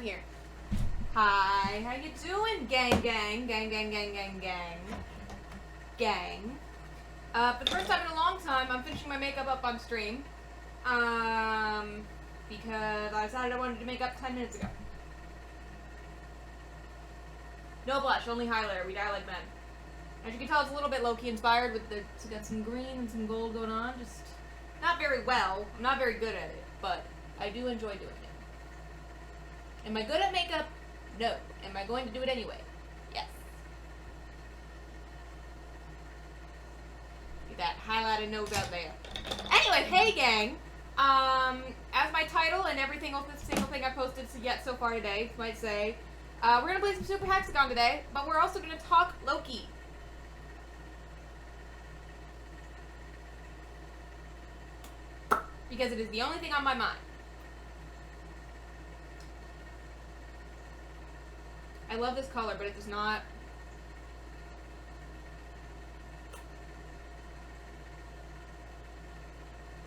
here. Hi, how you doing, gang, gang, gang, gang, gang, gang, gang, gang? For the first time in a long time, I'm finishing my makeup up on stream. Because I decided I wanted to make up 10 minutes ago. No blush, only highlighter. We die like men. As you can tell, it's a little bit Loki inspired with the, it's got some green and some gold going on. Just not very well. I'm not very good at it, but I do enjoy doing it. Am I good at makeup? No. Am I going to do it anyway? Yes. Get that highlighted nose out there. Anyway, hey gang. As my title and every single thing I posted yet so far today might say, we're gonna play some Super Hexagon today, but we're also gonna talk Loki. Because it is the only thing on my mind. I love this color, but it does not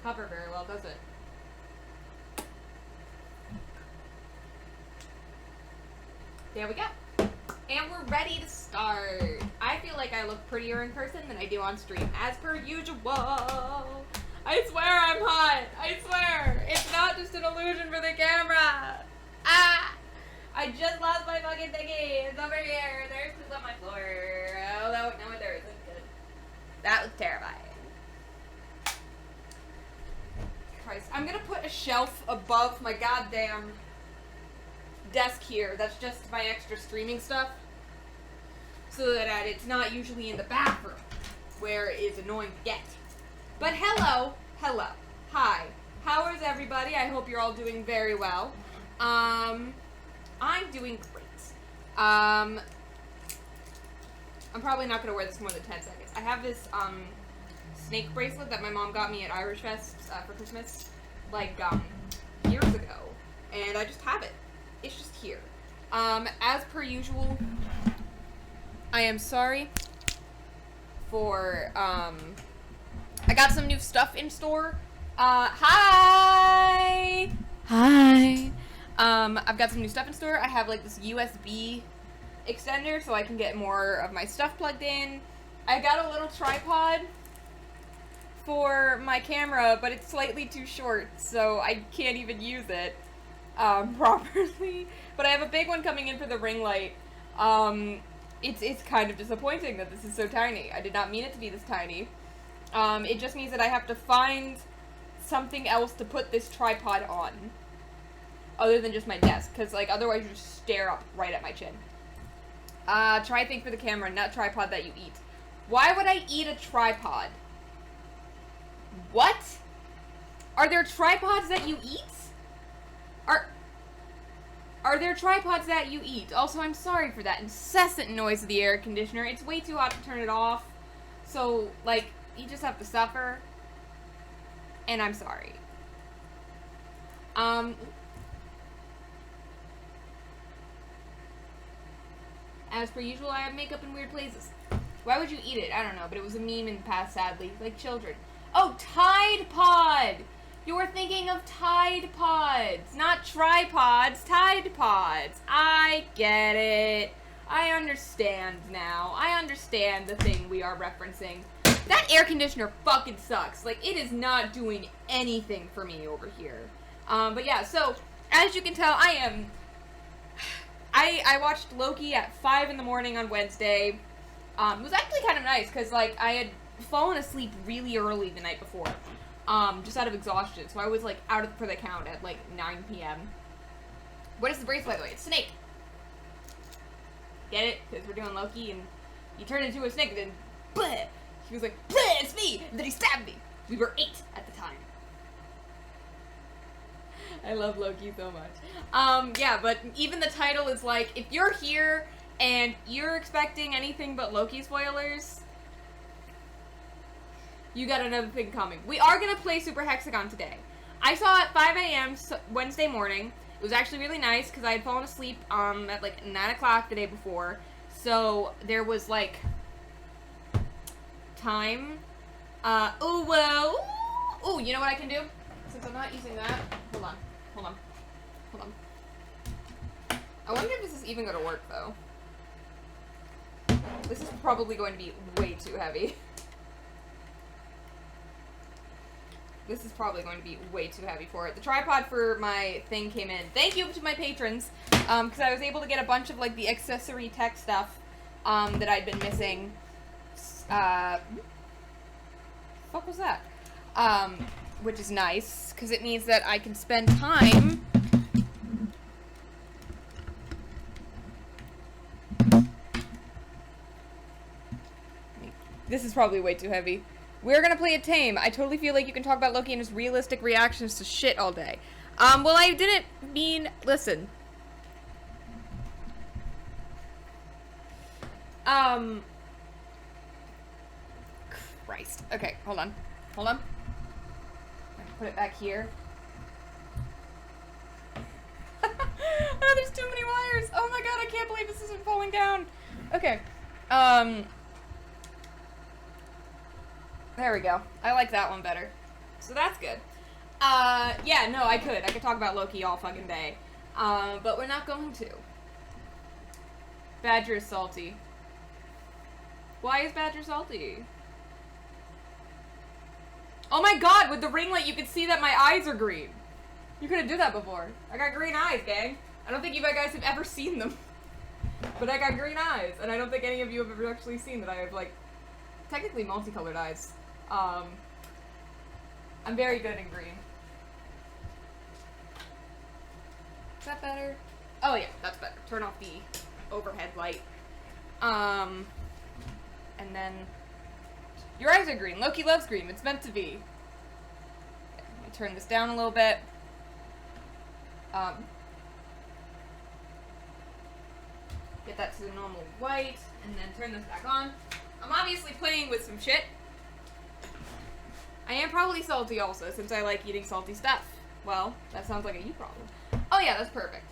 cover very well, does it? There we go. And we're ready to start. I feel like I look prettier in person than I do on stream, as per usual. I swear I'm hot. I swear. It's not just an illusion for the camera. Ah! I just lost my fucking thingy. It's over here. There's poop on my floor. Oh, no, there isn't. Good. That was terrifying. Christ. I'm gonna put a shelf above my goddamn desk here. That's just my extra streaming stuff. So that it's not usually in the bathroom, where it's annoying to get. But hello. Hi. How is everybody? I hope you're all doing very well. I'm doing great. I'm probably not going to wear this more than 10 seconds. I have this, snake bracelet that my mom got me at Irish Fest, for Christmas, like, years ago. And I just have it. It's just here. As per usual, I am sorry for, I got some new stuff in store. Hi! I've got some new stuff in store. I have like this USB extender so I can get more of my stuff plugged in. I got a little tripod for my camera, but it's slightly too short, so I can't even use it properly. But I have a big one coming in for the ring light. It's kind of disappointing that this is so tiny. I did not mean it to be this tiny. It just means that I have to find something else to put this tripod on. Other than just my desk, because, like, otherwise you just stare up right at my chin. Try think for the camera, not tripod that you eat. Why would I eat a tripod? What? Are there tripods that you eat? Are there tripods that you eat? Also, I'm sorry for that incessant noise of the air conditioner. It's way too hot to turn it off. So, like, you just have to suffer. And I'm sorry. As per usual, I have makeup in weird places. Why would you eat it? I don't know, but it was a meme in the past, sadly. Like children. Oh, Tide Pod! You were thinking of Tide Pods, not tripods, Tide Pods. I get it. I understand now. I understand the thing we are referencing. That air conditioner fucking sucks. Like, it is not doing anything for me over here. But yeah, so, as you can tell, I watched Loki at 5 in the morning on Wednesday. It was actually kind of nice, because, like, I had fallen asleep really early the night before. Just out of exhaustion. So I was, like, out for the count at, like, 9 p.m. What is the bracelet, by the way? It's snake. Get it? Because we're doing Loki, and he turned into a snake, and then, bleh! He was like, bleh, it's me! And then he stabbed me. We were 8 at the time. I love Loki so much. Yeah, but even the title is like, if you're here and you're expecting anything but Loki spoilers, you got another thing coming. We are gonna play Super Hexagon today. I saw it at 5 a.m. Wednesday morning. It was actually really nice because I had fallen asleep at like 9 o'clock the day before. So there was like time. Oh, well. Oh, you know what I can do? Since I'm not using that. Hold on. I wonder if this is even gonna work, though. This is probably going to be way too heavy. This is probably going to be way too heavy for it. The tripod for my thing came in. Thank you to my patrons, because I was able to get a bunch of, like, the accessory tech stuff, that I'd been missing. Fuck was that? Which is nice, because it means that I can spend time This is probably way too heavy. We're gonna play a tame. I totally feel like you can talk about Loki and his realistic reactions to shit all day. Well, I didn't mean... Listen. Christ. Okay, hold on. Hold on. Put it back here. Oh, there's too many wires. Oh my god, I can't believe this isn't falling down. Okay. There we go. I like that one better. So that's good. Yeah, no, I could talk about Loki all fucking day. But we're not going to. Badger is salty. Why is Badger salty? Oh my god, with the ring light you can see that my eyes are green. You couldn't do that before. I got green eyes, gang. I don't think you guys have ever seen them. But I got green eyes, and I don't think any of you have ever actually seen that I have, like, technically multicolored eyes. I'm very good in green. Is that better? Oh yeah, that's better. Turn off the overhead light. And then... Your eyes are green. Loki loves green. It's meant to be. Okay, let me turn this down a little bit. Get that to the normal white, and then turn this back on. I'm obviously playing with some shit. I am probably salty also, since I like eating salty stuff. Well, that sounds like a you problem. Oh yeah, that's perfect.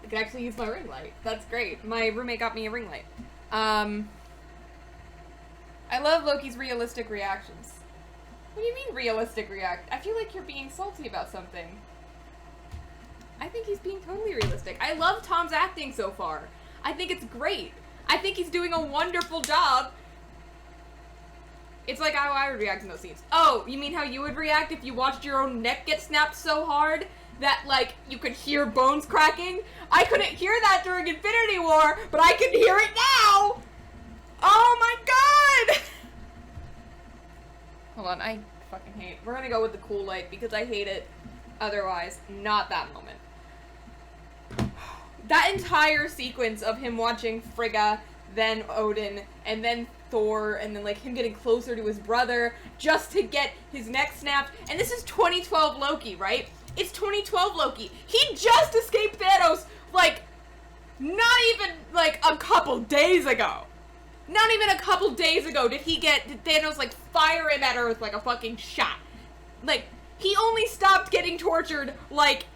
I can actually use my ring light. That's great. My roommate got me a ring light. I love Loki's realistic reactions. What do you mean realistic react? I feel like you're being salty about something. I think he's being totally realistic. I love Tom's acting so far. I think it's great. I think he's doing a wonderful job. It's like how I would react in those scenes. Oh, you mean how you would react if you watched your own neck get snapped so hard that, like, you could hear bones cracking? I couldn't hear that during Infinity War, but I can hear it now! Oh my god! Hold on, I fucking hate... We're gonna go with the cool light because I hate it otherwise. Not that moment. That entire sequence of him watching Frigga, then Odin, and then Thor, and then, like, him getting closer to his brother just to get his neck snapped. And this is 2012 Loki, right? It's 2012 Loki. He just escaped Thanos, like, not even, like, a couple days ago. Not even a couple days ago did Thanos, like, fire him at Earth like a fucking shot. Like, he only stopped getting tortured, like,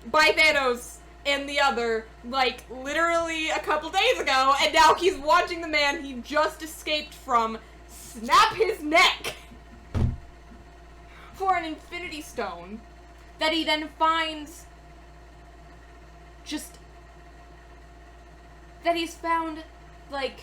by Thanos and the other, like, literally a couple days ago, and now he's watching the man he just escaped from snap his neck for an Infinity Stone that he then finds just... that he's found, like,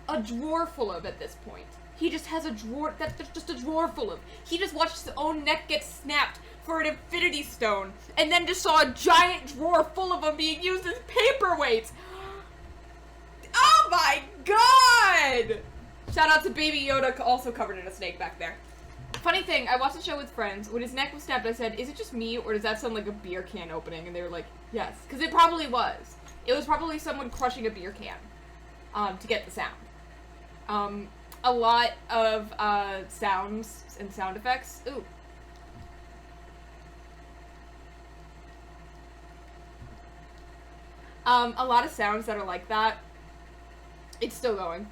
a drawer full of at this point. He just has a drawer, that's just a drawer full of. He just watched his own neck get snapped for an Infinity Stone, and then just saw a giant drawer full of them being used as paperweights. Oh my god! Shout out to Baby Yoda, also covered in a snake back there. Funny thing, I watched a show with friends. When his neck was snapped, I said, is it just me, or does that sound like a beer can opening? And they were like, yes. Because it probably was. It was probably someone crushing a beer can, to get the sound. A lot of, sounds and sound effects. Ooh. A lot of sounds that are like that. It's still going.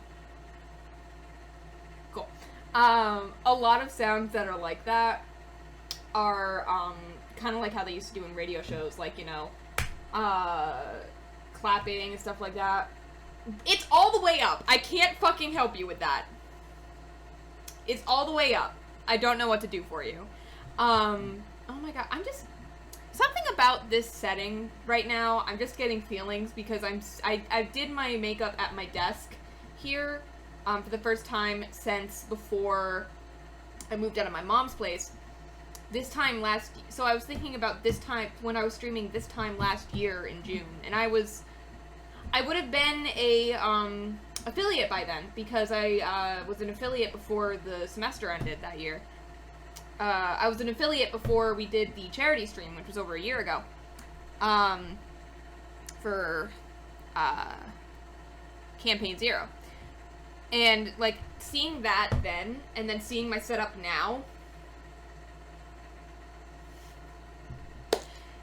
Cool. A lot of sounds that are like that are, kind of like how they used to do in radio shows, like, you know, clapping and stuff like that. It's all the way up. I can't fucking help you with that. It's all the way up. I don't know what to do for you. Oh my god, something about this setting right now, I'm just getting feelings because I did my makeup at my desk here for the first time since before I moved out of my mom's place. This time so I was thinking about this time when I was streaming this time last year in June, and I would have been a affiliate by then because I was an affiliate before the semester ended that year. I was an affiliate before we did the charity stream, which was over a year ago, for Campaign 0. And, like, seeing that then, and then seeing my setup now.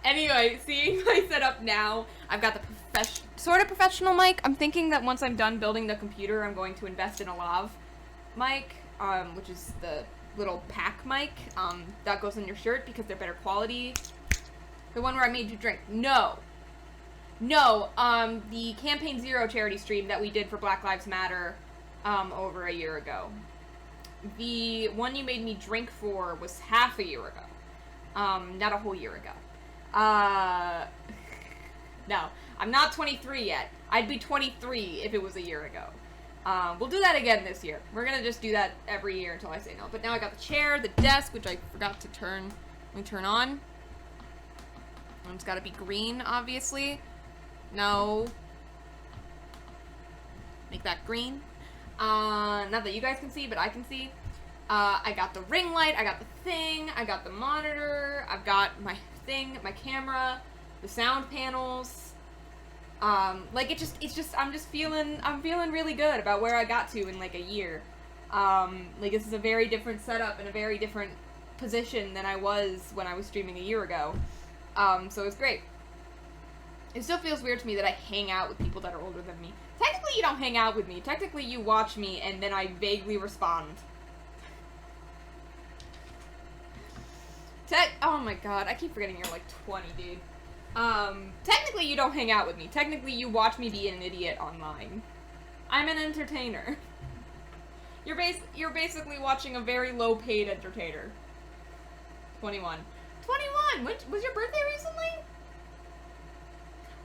Anyway, seeing my setup now, I've got the sort of professional mic. I'm thinking that once I'm done building the computer, I'm going to invest in a lav mic, which is the little pack mic, that goes on your shirt because they're better quality. The one where I made you drink. No, the Campaign 0 charity stream that we did for Black Lives Matter, over a year ago. The one you made me drink for was half a year ago. Not a whole year ago. No, I'm not 23 yet. I'd be 23 if it was a year ago. We'll do that again this year. We're gonna just do that every year until I say no. But now I got the chair, the desk, which I forgot to turn on. And it's gotta be green, obviously. No. Make that green. Not that you guys can see, but I can see. I got the ring light, I got the thing, I got the monitor, I've got my thing, my camera, the sound panels. Like, I'm feeling really good about where I got to in, like, a year. Like, this is a very different setup and a very different position than I was when I was streaming a year ago. So it's great. It still feels weird to me that I hang out with people that are older than me. Technically, you don't hang out with me. Technically, you watch me, and then I vaguely respond. Oh my god, I keep forgetting you're, like, 20, dude. Technically you don't hang out with me. Technically you watch me be an idiot online. I'm an entertainer. You're basically watching a very low-paid entertainer. 21. 21! Was your birthday recently?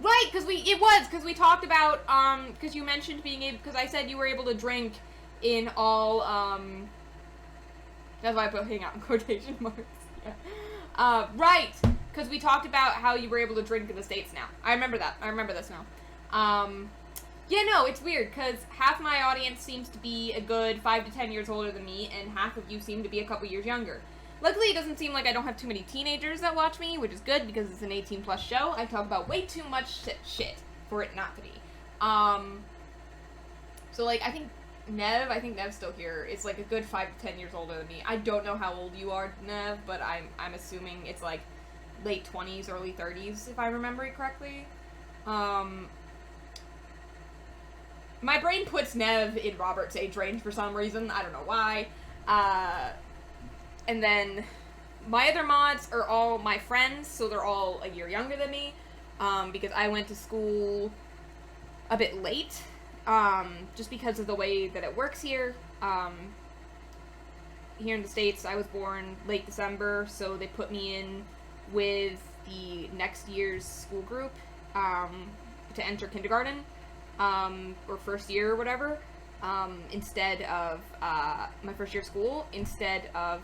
Right, because we talked about, because you mentioned being able, because I said you were able to drink in all, that's why I put hang out in quotation marks. Yeah. Right! Because we talked about how you were able to drink in the States now. I remember that. I remember this now. Yeah, no, it's weird, because half my audience seems to be a good 5 to 10 years older than me, and half of you seem to be a couple years younger. Luckily, it doesn't seem like I don't have too many teenagers that watch me, which is good, because it's an 18-plus show. I talk about way too much shit for it not to be. So, like, I think Nev's still here. It's, like, a good 5 to 10 years older than me. I don't know how old you are, Nev, but I'm assuming it's, like, late 20s, early 30s, if I remember it correctly. My brain puts Nev in Robert's age range for some reason. I don't know why. And then my other mods are all my friends, so they're all a year younger than me, because I went to school a bit late, just because of the way that it works here. Here in the States, I was born late December, so they put me in with the next year's school group, to enter kindergarten, or first year or whatever, instead of, my first year of school, instead of,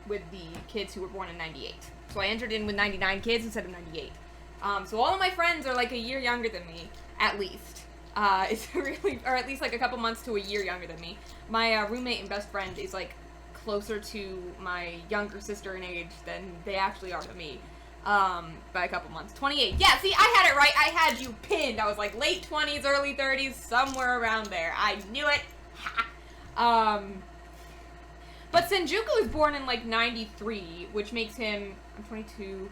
with the kids who were born in 98. So I entered in with 99 kids instead of 98. So all of my friends are like a year younger than me, at least. It's really, or at least like a couple months to a year younger than me. My roommate and best friend is like closer to my younger sister in age than they actually are to me, by a couple months. 28. Yeah, see, I had it right. I had you pinned. I was like late 20s, early 30s, somewhere around there. I knew it. Ha. But Senjuku was born in like 93, which makes him, I'm 22,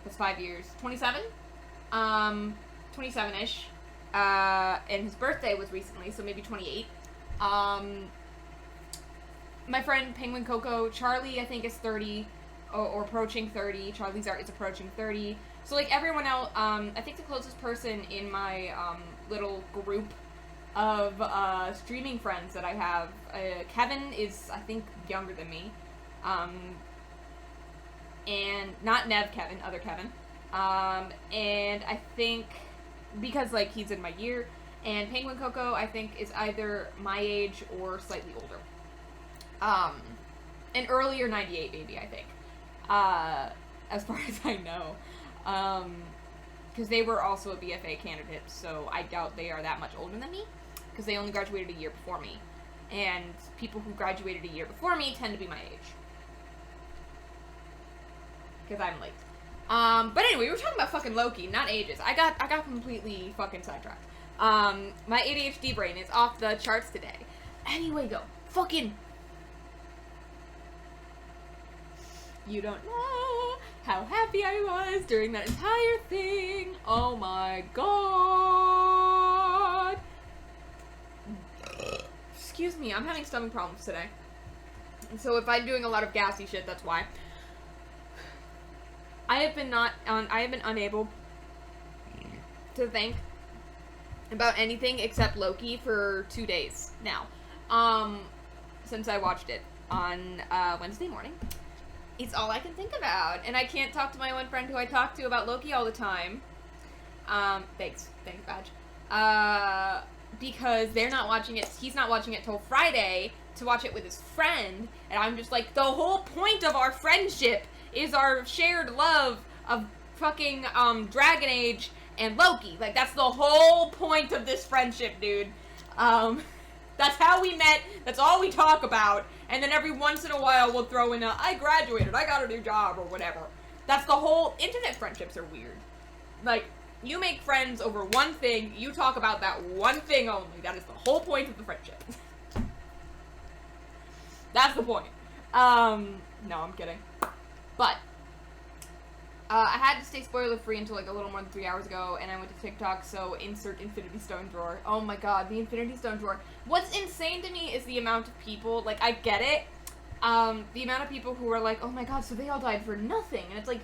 that's 5 years, 27? 27-ish. And his birthday was recently, so maybe 28. My friend Penguin Coco, Charlie, I think is 30, or approaching 30. Charlie's art is approaching 30. So, like, everyone else, I think the closest person in my, little group, of streaming friends that I have. Kevin is, I think, younger than me. And not Nev Kevin, other Kevin. And I think, because, like, he's in my year, and Penguin Coco, I think, is either my age or slightly older. An earlier 98 baby, I think. As far as I know. Because they were also a BFA candidate, so I doubt they are that much older than me, because they only graduated a year before me. And people who graduated a year before me tend to be my age. Because I'm late. But anyway, we were talking about fucking Loki, not ages. I got completely fucking sidetracked. My ADHD brain is off the charts today. Anyway, go. Fucking... You don't know how happy I was during that entire thing. Oh my god. Excuse me, I'm having stomach problems today. And so if I'm doing a lot of gassy shit, that's why. I have been unable to think about anything except Loki for 2 days now. Since I watched it on Wednesday morning. It's all I can think about. And I can't talk to my one friend who I talk to about Loki all the time. Thanks, Badge. Because they're not watching it, he's not watching it till Friday to watch it with his friend. And I'm just like, the whole point of our friendship is our shared love of fucking, Dragon Age and Loki. Like, that's the whole point of this friendship, dude. That's how we met, that's all we talk about, and then every once in a while we'll throw in I graduated, I got a new job, or whatever. That's the whole, internet friendships are weird. Like, you make friends over one thing, you talk about that one thing only. That is the whole point of the friendship. That's the point. No, I'm kidding. But, I had to stay spoiler free until like a little more than 3 hours ago, and I went to TikTok, so insert Infinity Stone drawer. Oh my god, the Infinity Stone drawer. What's insane to me is the amount of people, like, I get it, the amount of people who are like, oh my god, so they all died for nothing, and it's like,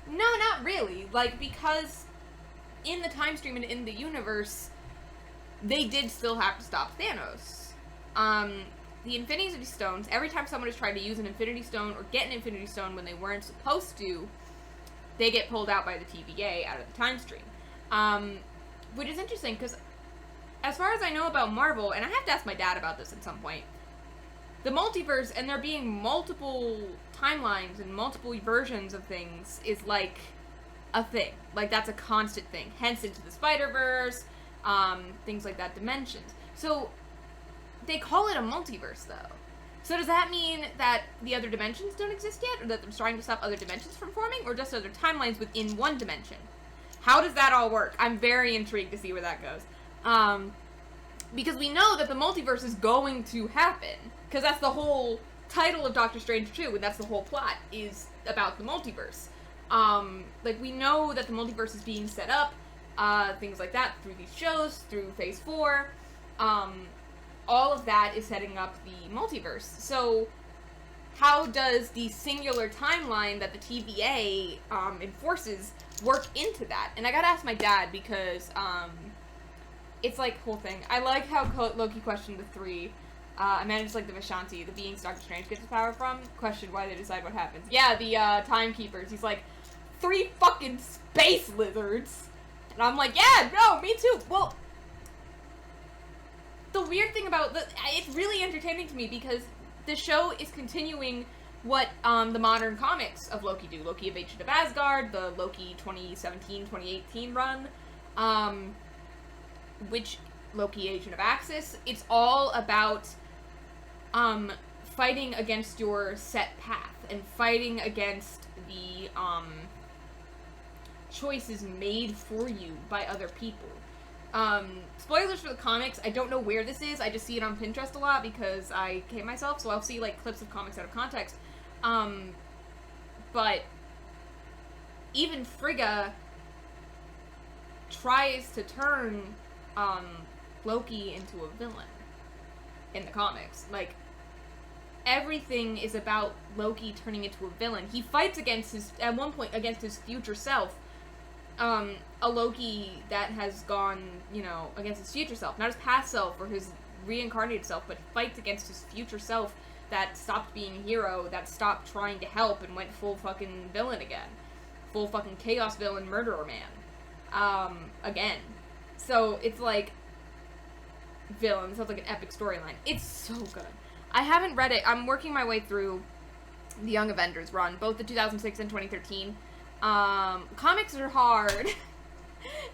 no, not really, like, because in the time stream and in the universe, they did still have to stop Thanos. The Infinity Stones, every time someone has tried to use an Infinity Stone or get an Infinity Stone when they weren't supposed to, they get pulled out by the TVA out of the time stream. Which is interesting, because as far as I know about Marvel, and I have to ask my dad about this at some point, the multiverse, and there being multiple timelines and multiple versions of things, is like a thing. Like, that's a constant thing. Hence, Into the Spider-Verse, things like that, dimensions. So, they call it a multiverse, though. So does that mean that the other dimensions don't exist yet? Or that they're trying to stop other dimensions from forming? Or just other timelines within one dimension? How does that all work? I'm very intrigued to see where that goes. Because we know that the multiverse is going to happen. Because that's the whole title of Doctor Strange 2, and that's the whole plot, is about the multiverse. Like, we know that the multiverse is being set up, things like that, through these shows, through Phase 4, all of that is setting up the multiverse. So, how does the singular timeline that the TVA enforces work into that? And I gotta ask my dad, because it's like whole thing. I like how Loki questioned the three. I managed like the Vishanti, the beings Doctor Strange gets his power from, questioned why they decide what happens. Yeah, the timekeepers. He's like, 3 fucking space lizards. And I'm like, yeah, no, me too. Well, the weird thing about it's really entertaining to me because the show is continuing what the modern comics of Loki do. Loki of Agent of Asgard, the Loki 2017-2018 run, which Loki Agent of Axis. It's all about fighting against your set path and fighting against the choices made for you by other people. Spoilers for the comics, I don't know where this is, I just see it on Pinterest a lot because I hate myself, so I'll see, like, clips of comics out of context. But even Frigga tries to turn, Loki into a villain in the comics. Like, everything is about Loki turning into a villain. He fights against at one point, against his future self, a Loki that has gone, you know, against his future self, not his past self or his reincarnated self, but fights against his future self that stopped being a hero, that stopped trying to help and went full fucking villain again. Full fucking chaos villain murderer man. Again. So, it's like, villain. Sounds like an epic storyline. It's so good. I haven't read it. I'm working my way through the Young Avengers run, both the 2006 and 2013. Comics are hard.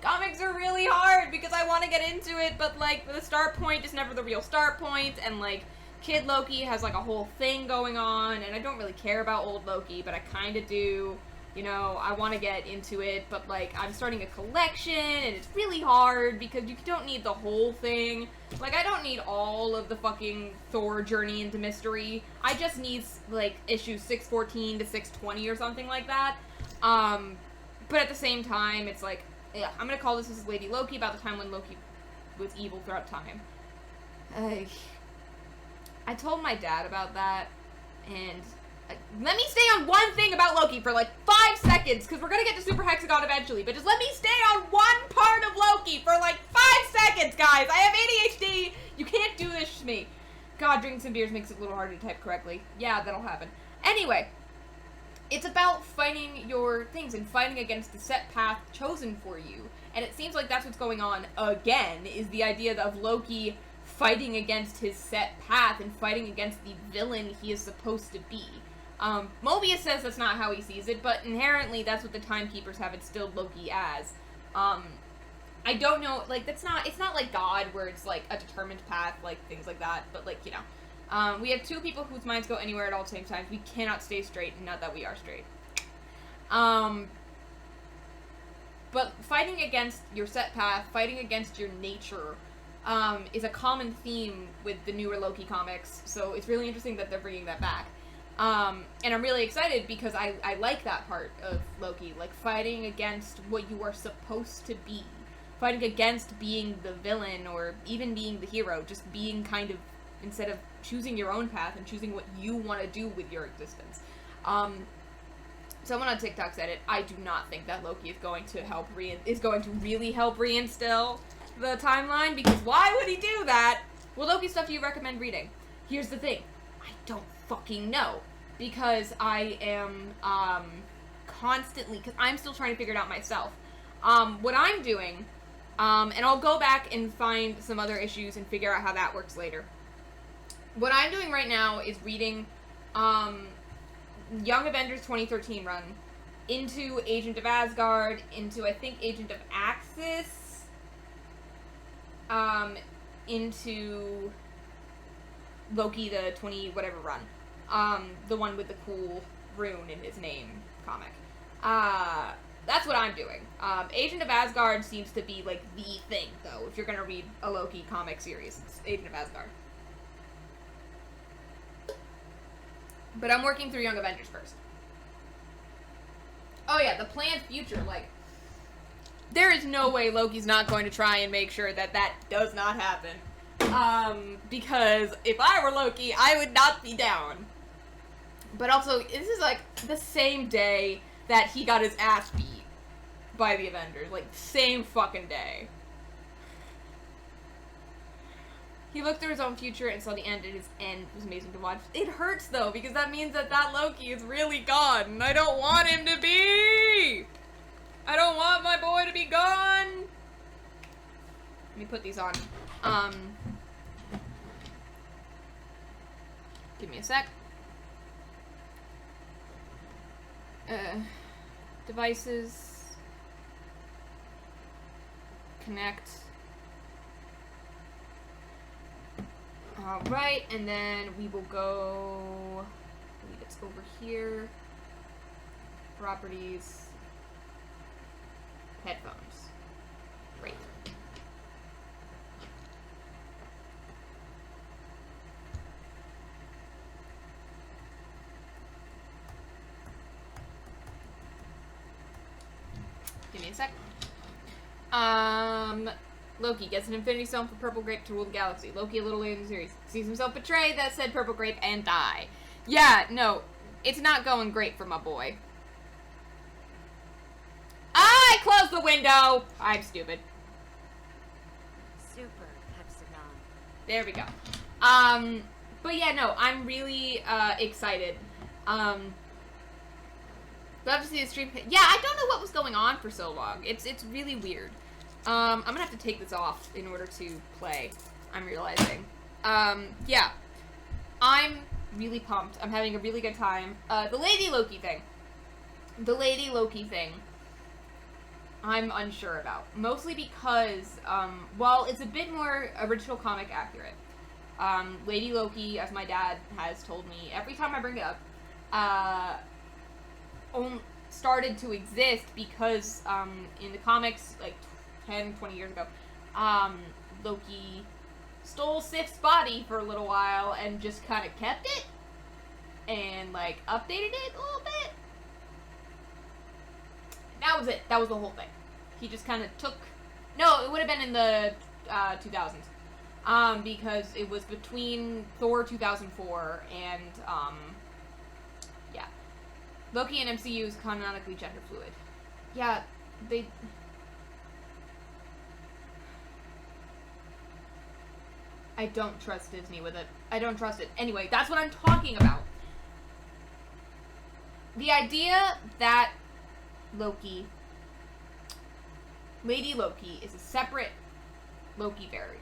Comics are really hard because I want to get into it, but, like, the start point is never the real start point, and, like, Kid Loki has, like, a whole thing going on, and I don't really care about old Loki, but I kind of do. You know, I want to get into it, but, like, I'm starting a collection, and it's really hard because you don't need the whole thing. Like, I don't need all of the fucking Thor journey into mystery. I just need, like, issues 614 to 620 or something like that. But at the same time, it's like, yeah, I'm gonna call this Lady Loki about the time when Loki was evil throughout time. I told my dad about that, and let me stay on one thing about Loki for like 5 seconds, because we're gonna get to Super Hexagon eventually, but just let me stay on one part of Loki for like 5 seconds, guys! I have ADHD! You can't do this to me. God, drinking some beers makes it a little harder to type correctly. Yeah, that'll happen. Anyway, it's about fighting your things and fighting against the set path chosen for you. And it seems like that's what's going on again, is the idea of Loki fighting against his set path and fighting against the villain he is supposed to be. Mobius says that's not how he sees it, but inherently that's what the Timekeepers have instilled Loki as. I don't know, like, it's not like God, where it's, like, a determined path, like, things like that, but, like, you know. We have two people whose minds go anywhere at all same times. We cannot stay straight, not that we are straight. But fighting against your set path, fighting against your nature, is a common theme with the newer Loki comics, so it's really interesting that they're bringing that back. And I'm really excited because I like that part of Loki, like, fighting against what you are supposed to be. Fighting against being the villain, or even being the hero, just being kind of, instead of choosing your own path and choosing what you want to do with your existence. Someone on TikTok said it. I do not think that Loki is going to really help reinstill the timeline, because why would he do that? What Loki stuff do you recommend reading? Here's the thing. I don't fucking know, because I am, constantly, because I'm still trying to figure it out myself. What I'm doing, and I'll go back and find some other issues and figure out how that works later. What I'm doing right now is reading, Young Avengers 2013 run, into Agent of Asgard, into, I think, Agent of Axis, into Loki, the 20 whatever run. The one with the cool rune in his name comic. That's what I'm doing. Agent of Asgard seems to be, like, the thing, though. If you're gonna read a Loki comic series, it's Agent of Asgard. But I'm working through Young Avengers first. Oh yeah, the planned future, like, there is no way Loki's not going to try and make sure that that does not happen. Because if I were Loki, I would not be down. But also, this is, like, the same day that he got his ass beat by the Avengers. Like, same fucking day. He looked through his own future and saw the end, and his end was amazing to watch. It hurts, though, because that means that Loki is really gone, and I don't want him to be! I don't want my boy to be gone! Let me put these on. Give me a sec. Devices. Connect. Alright, and then we will go, I believe it's over here, properties, headphones. Great. Give me a sec. Loki gets an Infinity Stone for Purple Grape to rule the galaxy. Loki, a little later in the series, sees himself betrayed that said Purple Grape and die. Yeah, no, it's not going great for my boy. I close the window? I'm stupid. Super hexagon. There we go. But yeah, no, I'm really excited. Love to see the stream. Yeah, I don't know what was going on for so long. It's really weird. I'm gonna have to take this off in order to play. I'm realizing. Yeah. I'm really pumped. I'm having a really good time. The Lady Loki thing. I'm unsure about. Mostly because, while it's a bit more original comic accurate, Lady Loki, as my dad has told me every time I bring it up, started to exist because, in the comics, like, 10, 20 years ago, Loki stole Sif's body for a little while and just kind of kept it and, like, updated it a little bit. That was it. That was the whole thing. He just kind of took... No, it would have been in the 2000s. Because it was between Thor 2004 and, yeah. Loki in MCU is canonically gender fluid. Yeah, they... I don't trust Disney with it. I don't trust it. Anyway, that's what I'm talking about. The idea that Lady Loki is a separate Loki variant.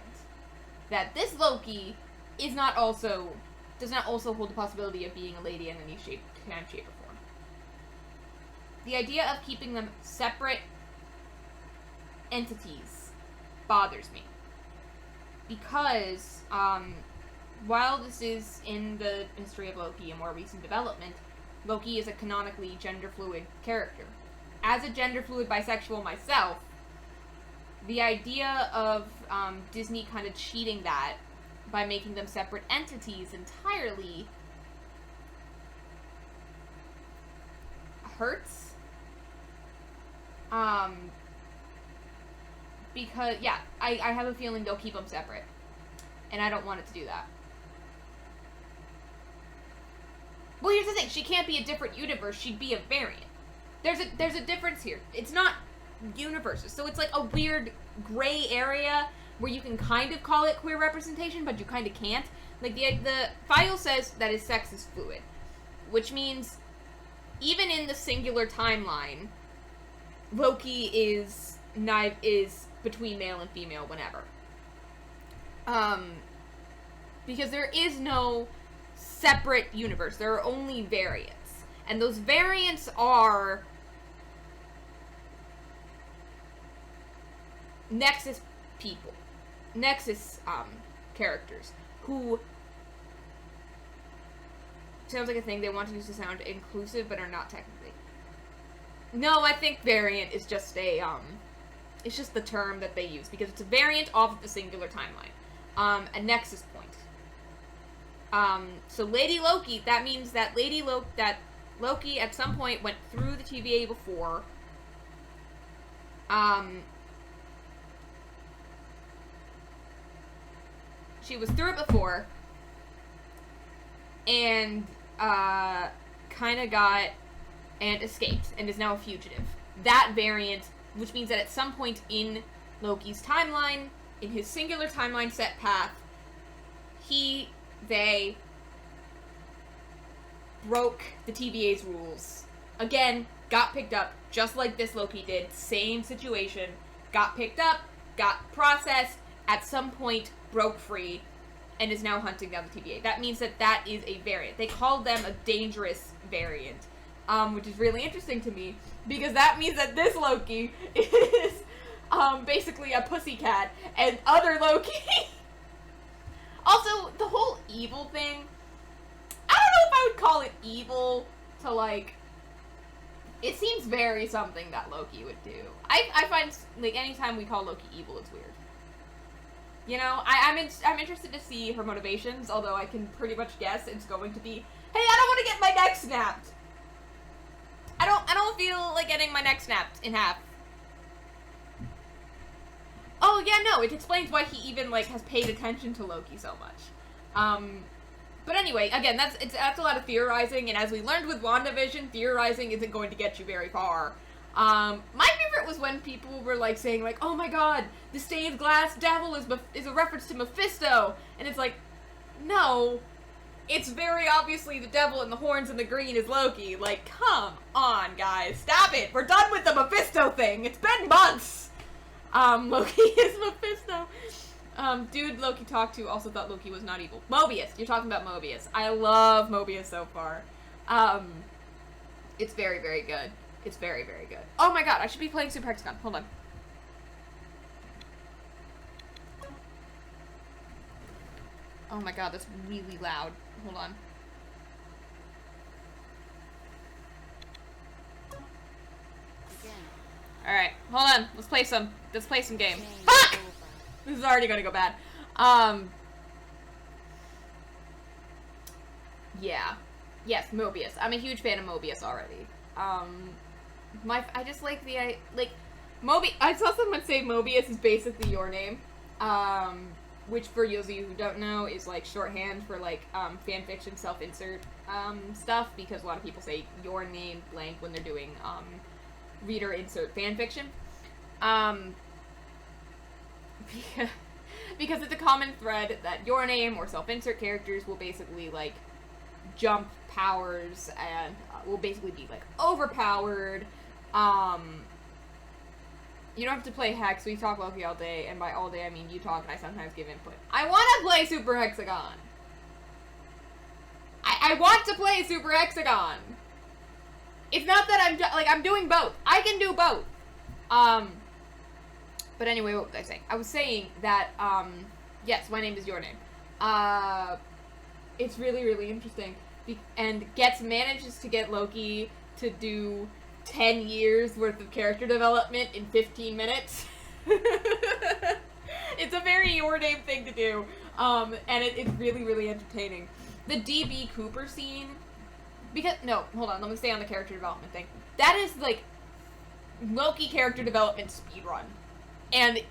That this Loki does not also hold the possibility of being a lady in any shape or form. The idea of keeping them separate entities bothers me. Because, while this is in the history of Loki a more recent development, Loki is a canonically gender-fluid character. As a gender-fluid bisexual myself, the idea of Disney kind of cheating that by making them separate entities entirely hurts. Because, yeah, I have a feeling they'll keep them separate. And I don't want it to do that. Well, here's the thing. She can't be a different universe. She'd be a variant. There's a difference here. It's not universes. So it's like a weird gray area where you can kind of call it queer representation, but you kind of can't. Like, the file says that his sex is fluid. Which means, even in the singular timeline, Loki is between male and female whenever. Because there is no separate universe. There are only variants. And those variants are Nexus people. Nexus, characters. Who sounds like a thing they want to use to sound inclusive, but are not technically. No, I think variant is just it's just the term that they use, because it's a variant off of the singular timeline. A nexus point. So Lady Loki, that means that Loki at some point went through the TVA before. She was through it before. And, kinda got, and escaped, and is now a fugitive. That variant, which means that at some point in Loki's timeline, in his singular timeline set path, they broke the TVA's rules. Again, got picked up, just like this Loki did. Same situation. Got picked up, got processed, at some point broke free, and is now hunting down the TVA. That means that is a variant. They called them a dangerous variant, which is really interesting to me, because that means that this Loki is, basically a pussycat, and other Loki... Also, the whole evil thing, I don't know if I would call it evil to, like, it seems very something that Loki would do. I find, like, anytime we call Loki evil, it's weird. You know, I'm interested to see her motivations, although I can pretty much guess it's going to be, hey, I don't want to get my neck snapped. I don't feel like getting my neck snapped in half. Oh, yeah, no, it explains why he even, like, has paid attention to Loki so much. But anyway, again, that's a lot of theorizing, and as we learned with WandaVision, theorizing isn't going to get you very far. My favorite was when people were like saying like, "Oh my God, the stained glass devil is a reference to Mephisto," and it's like, no, it's very obviously the devil, and the horns and the green is Loki. Like, come on, guys, stop it. We're done with the Mephisto thing. It's been months. Loki is Mephisto. Dude Loki talked to also thought Loki was not evil. Mobius, you're talking about Mobius. I love Mobius so far. It's very, very good. It's very, very good. Oh my God, I should be playing Super Hexagon. Hold on. Oh my God, that's really loud. Hold on. Alright, hold on. Let's play some game. Fuck! This is already gonna go bad. Yeah. Yes, Mobius. I'm a huge fan of Mobius already. I just like I saw someone say Mobius is basically your name. Which for those of you who don't know is like shorthand for like fanfiction self-insert stuff, because a lot of people say your name blank when they're doing reader insert fanfiction. Because it's a common thread that your name or self-insert characters will basically like jump powers and will basically be like overpowered. You don't have to play Hex. We talk Loki all day, and by all day I mean you talk and I sometimes give input. I want to play Super Hexagon. I want to play Super Hexagon. It's not that I'm doing both. I can do both. But anyway, what was I saying? I was saying that, yes, my name is your name. It's really, really interesting. And manages to get Loki to do 10 years worth of character development in 15 minutes. It's a very your name thing to do. And it's really, really entertaining. The DB Cooper scene, no, hold on, let me stay on the character development thing. That is, like, Loki character development speedrun. And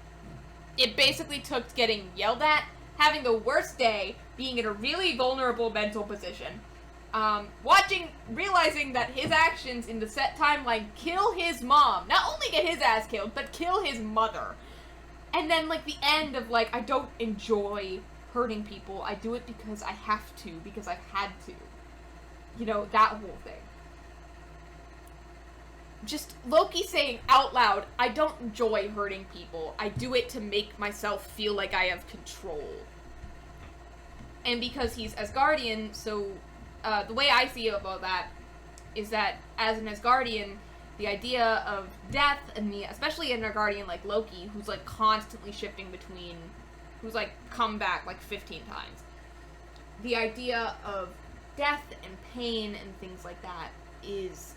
it basically took getting yelled at, having the worst day, being in a really vulnerable mental position, realizing that his actions in the set timeline kill his mom. Not only get his ass killed, but kill his mother. And then, like, the end of, like, I don't enjoy hurting people. I do it because I have to, because I've had to. You know, that whole thing. Just Loki saying out loud, I don't enjoy hurting people. I do it to make myself feel like I have control. And because he's Asgardian, so the way I see about that is that as an Asgardian, the idea of death, and especially an Asgardian like Loki, who's like constantly shifting between, who's like come back like 15 times. The idea of death and pain and things like that is,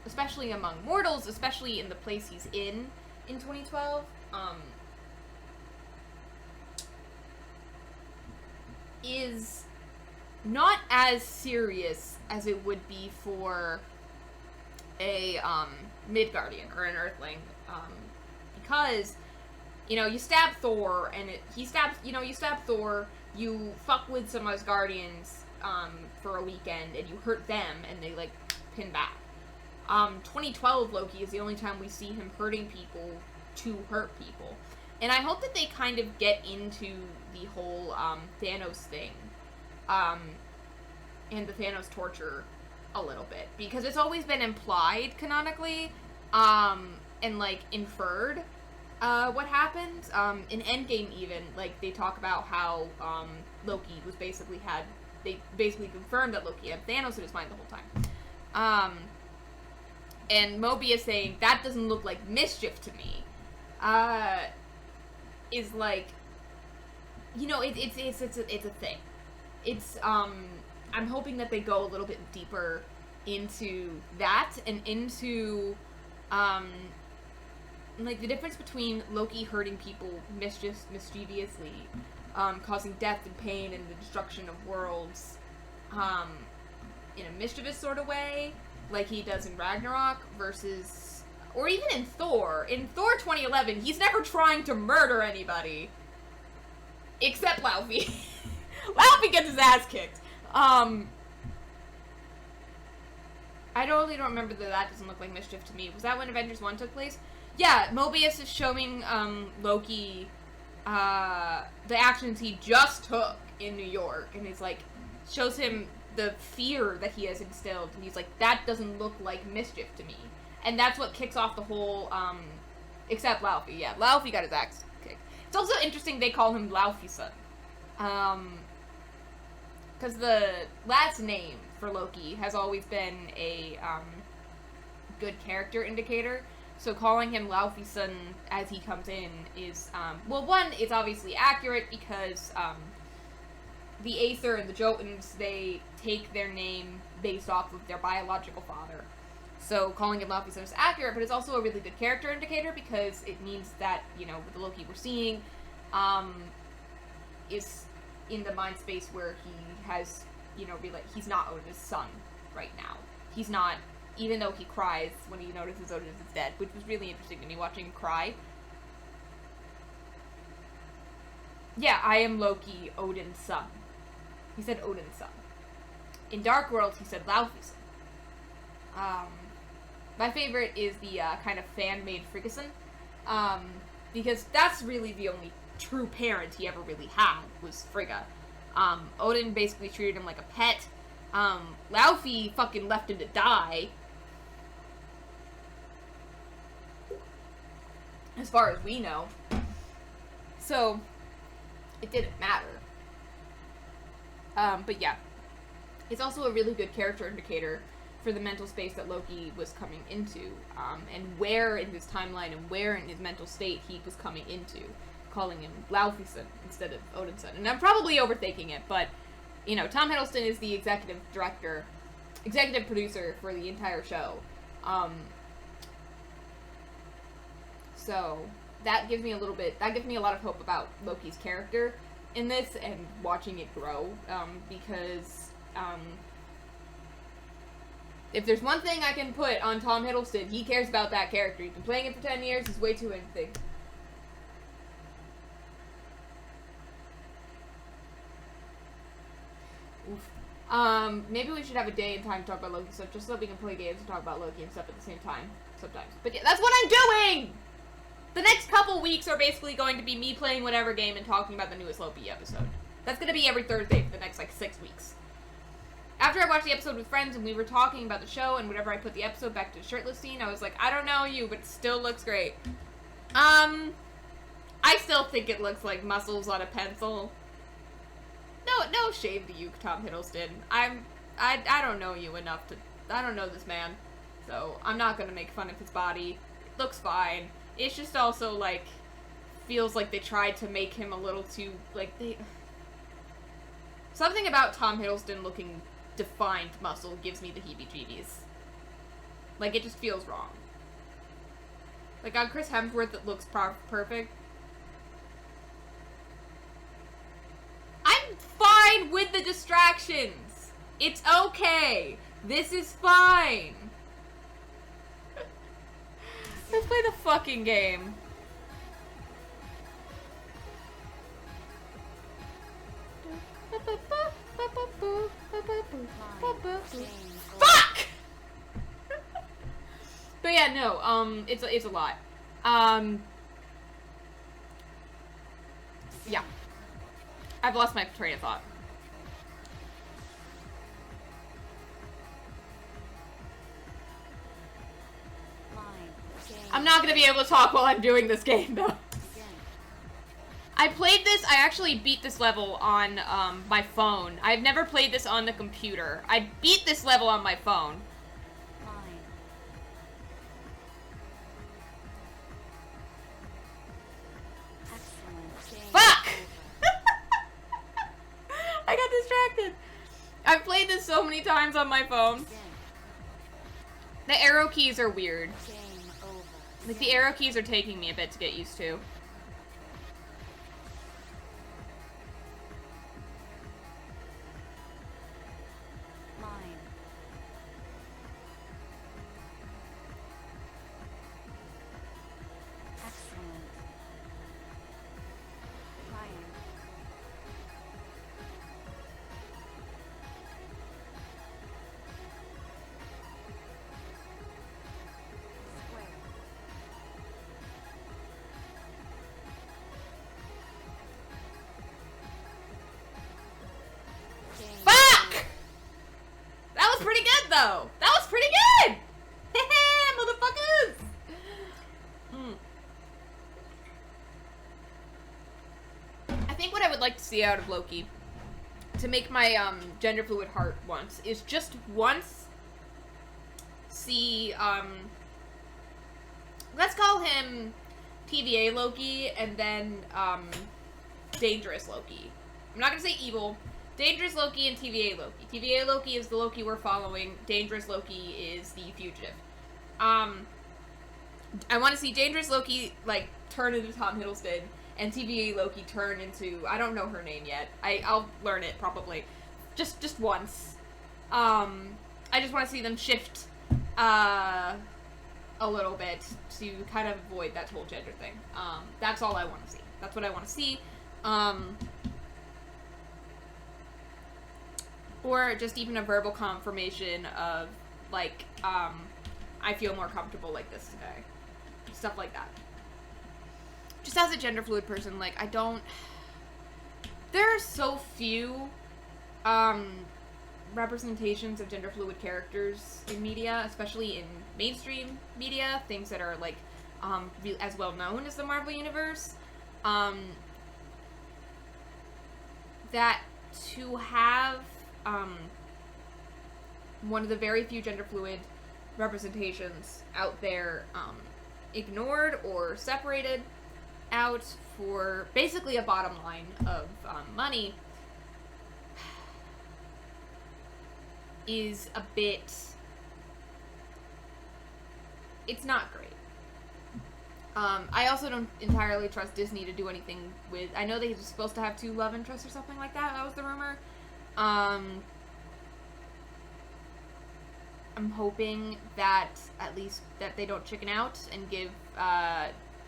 especially among mortals, especially in the place he's in 2012, is not as serious as it would be for a Midgardian or an Earthling, because, you know, you stab Thor and you stab Thor, you fuck with some Asgardians for a weekend and you hurt them and they like pin back. 2012 Loki is the only time we see him hurting people to hurt people. And I hope that they kind of get into the whole Thanos thing and the Thanos torture a little bit, because it's always been implied canonically and like inferred what happens in Endgame. Even like they talk about how Loki was they basically confirmed that Loki had Thanos in his mind the whole time. And Mobius saying that doesn't look like mischief to me is like, you know, it's a thing. It's I'm hoping that they go a little bit deeper into that and into like the difference between Loki hurting people mischievously, causing death and pain and the destruction of worlds in a mischievous sort of way, like he does in Ragnarok, versus, or even in Thor. In Thor 2011, he's never trying to murder anybody. Except Laufey. Laufey gets his ass kicked. I totally don't remember that doesn't look like mischief to me. Was that when Avengers 1 took place? Yeah, Mobius is showing Loki the actions he just took in New York, and is like, shows him the fear that he has instilled, and he's like, that doesn't look like mischief to me. And that's what kicks off the whole, except Laufey. Yeah, Laufey got his axe kicked. It's also interesting they call him Laufey-son. Because the last name for Loki has always been a, good character indicator. So calling him Laufey-son as he comes in is, well, one, it's obviously accurate because, the Aether and the Jotuns, they take their name based off of their biological father. So calling him Laufey-son is accurate, but it's also a really good character indicator because it means that, you know, the Loki we're seeing, is in the mind space where he has, you know, he's not Odin's son right now. He's not, even though he cries when he notices Odin is dead, which was really interesting to me, watching him cry. Yeah, I am Loki, Odin's son. He said Odin's son. In Dark World, he said Laufey's son. My favorite is the, kind of fan-made Friggason, because that's really the only true parent he ever really had, was Frigga. Odin basically treated him like a pet. Laufey fucking left him to die. As far as we know. So, it didn't matter. But yeah. It's also a really good character indicator for the mental space that Loki was coming into, and where in his timeline and where in his mental state he was coming into, calling him Laufey-son instead of Odin's son. And I'm probably overthinking it, but, you know, Tom Hiddleston is the executive producer for the entire show. So, that gives me a lot of hope about Loki's character in this, and watching it grow, because, if there's one thing I can put on Tom Hiddleston, he cares about that character. He's been playing it for 10 years, he's way too anything. Oof. Maybe we should have a day and time to talk about Loki stuff, just so we can play games and talk about Loki and stuff at the same time, sometimes. But yeah, that's what I'm doing! The next couple weeks are basically going to be me playing whatever game and talking about the newest Loki episode. That's gonna be every Thursday for the next, 6 weeks. After I watched the episode with friends and we were talking about the show, and whenever I put the episode back to the shirtless scene, I was like, I don't know you, but it still looks great. I still think it looks like muscles on a pencil. No shame to you, Tom Hiddleston. I don't know you enough to, I don't know this man, so I'm not gonna make fun of his body. It looks fine. It's just also, feels like they tried to make him a little too, something about Tom Hiddleston looking defined muscle gives me the heebie-jeebies. It just feels wrong. On Chris Hemsworth, it looks perfect. I'm fine with the distractions! It's okay! This is fine! Let's play the fucking game. Fuck! But yeah, no, it's a lot. Yeah. I've lost my train of thought. I'm not gonna be able to talk while I'm doing this game, though. I actually beat this level on, my phone. I've never played this on the computer. I beat this level on my phone. Fuck! I got distracted. I've played this so many times on my phone. The arrow keys are weird. The arrow keys are taking me a bit to get used to. see out of Loki to make my gender fluid heart once is just once see let's call him TVA Loki and then dangerous Loki. I'm not gonna say evil. Dangerous Loki and TVA Loki. TVA Loki is the Loki we're following. Dangerous Loki is the fugitive. I want to see Dangerous Loki, like, turn into Tom Hiddleston, and TVA Loki turn into, I don't know her name yet. I'll learn it, probably. Just once. I just want to see them shift, a little bit to kind of avoid that whole gender thing. That's all I want to see. That's what I want to see. Or just even a verbal confirmation of, like, I feel more comfortable like this today. Stuff like that. Just as a gender fluid person, like, there are so few, representations of gender fluid characters in media, especially in mainstream media, things that are, like, as well known as the Marvel Universe, that to have, one of the very few gender fluid representations out there, ignored or separated out for basically a bottom line of money is a bit, it's not great. I also don't entirely trust Disney to do anything with, I know they were supposed to have 2 love interests or something like that, that was the rumor. I'm hoping that at least that they don't chicken out and give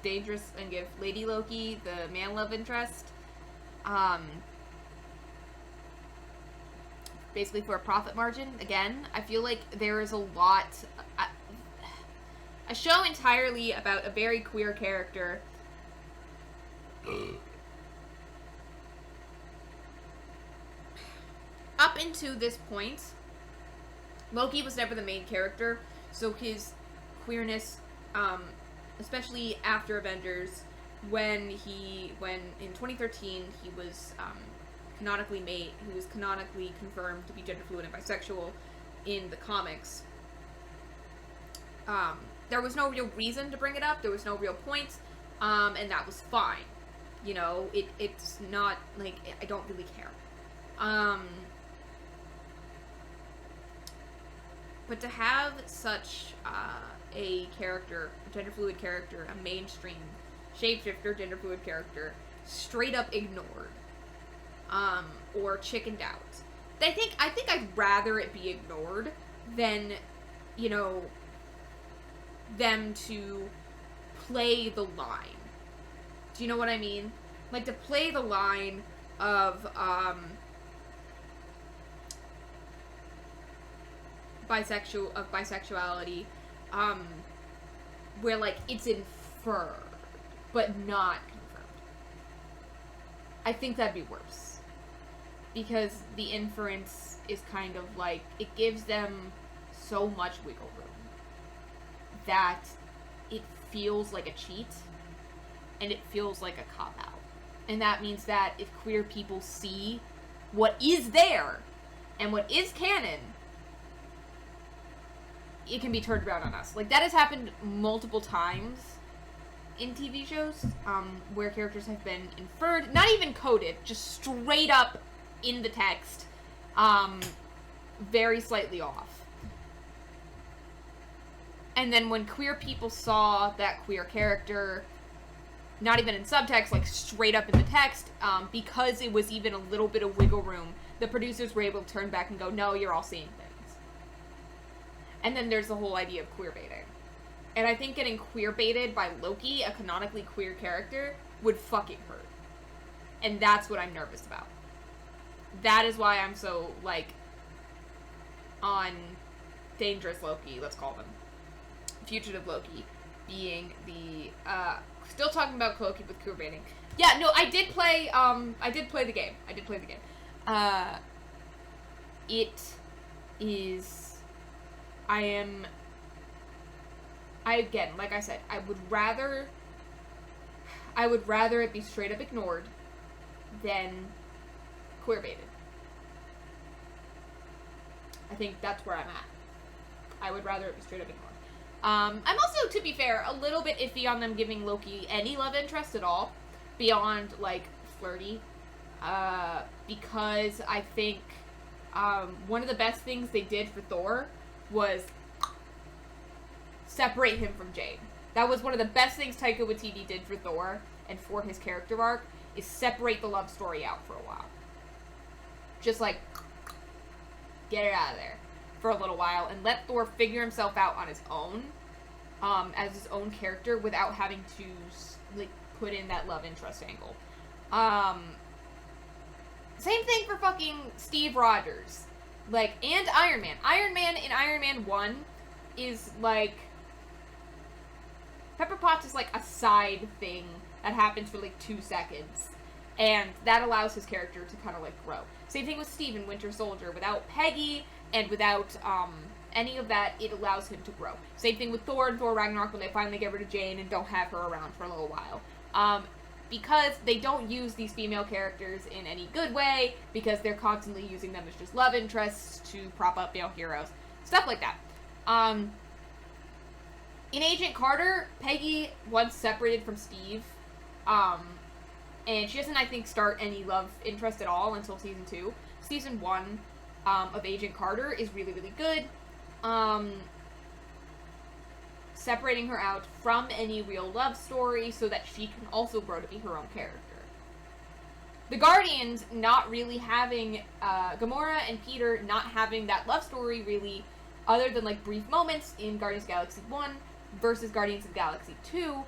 Dangerous and give Lady Loki the man love interest. Basically for a profit margin. Again, I feel like there is a lot. A show entirely about a very queer character. Up into this point, Loki was never the main character, so his queerness, especially after Avengers, when in 2013 he was canonically confirmed to be gender fluid and bisexual in the comics. There was no real reason to bring it up. There was no real point, and that was fine. You know, it's not like I don't really care. But to have such a character, a gender fluid character, a mainstream shapeshifter gender fluid character, straight up ignored, or chickened out. I think I'd rather it be ignored than, you know, them to play the line. Do you know what I mean? Like, to play the line of, bisexuality, where, like, it's inferred, but not confirmed. I think that'd be worse. Because the inference is kind of like, it gives them so much wiggle room that it feels like a cheat, and it feels like a cop-out. And that means that if queer people see what is there, and what is canon, it can be turned around on us. Like, that has happened multiple times in TV shows, where characters have been inferred, not even coded, just straight up in the text, very slightly off. And then when queer people saw that queer character, not even in subtext, like straight up in the text, because it was even a little bit of wiggle room, the producers were able to turn back and go, no, you're all seeing things. And then there's the whole idea of queer baiting. And I think getting queer baited by Loki, a canonically queer character, would fucking hurt. And that's what I'm nervous about. That is why I'm so, like, on Dangerous Loki, let's call them. Fugitive Loki being the, still talking about Loki with queer baiting. Yeah, no, I did play the game. It is, again, like I said, I would rather it be straight up ignored than queer-baited. I think that's where I'm at. I would rather it be straight up ignored. I'm also, to be fair, a little bit iffy on them giving Loki any love interest at all, beyond, like, flirty, because I think, one of the best things they did for Thor was separate him from Jane. That was one of the best things Taika Waititi did for Thor, and for his character arc, is separate the love story out for a while. Just, like, get it out of there for a little while, and let Thor figure himself out on his own, as his own character, without having to, like, put in that love interest angle. Same thing for fucking Steve Rogers. Like, and Iron Man. Iron Man in Iron Man 1 is, like, Pepper Potts is, like, a side thing that happens for, like, 2 seconds. And that allows his character to kind of, like, grow. Same thing with Steve in Winter Soldier. Without Peggy, and without, any of that, it allows him to grow. Same thing with Thor and Thor Ragnarok when they finally get rid of Jane and don't have her around for a little while. Because they don't use these female characters in any good way, because they're constantly using them as just love interests to prop up male heroes. Stuff like that. In Agent Carter, Peggy once separated from Steve, and she doesn't, I think, start any love interest at all until season 2. Season 1 of Agent Carter is really, really good. Separating her out from any real love story so that she can also grow to be her own character. The Guardians not really having, Gamora and Peter not having that love story really, other than, like, brief moments in Guardians of the Galaxy 1 versus Guardians of the Galaxy 2,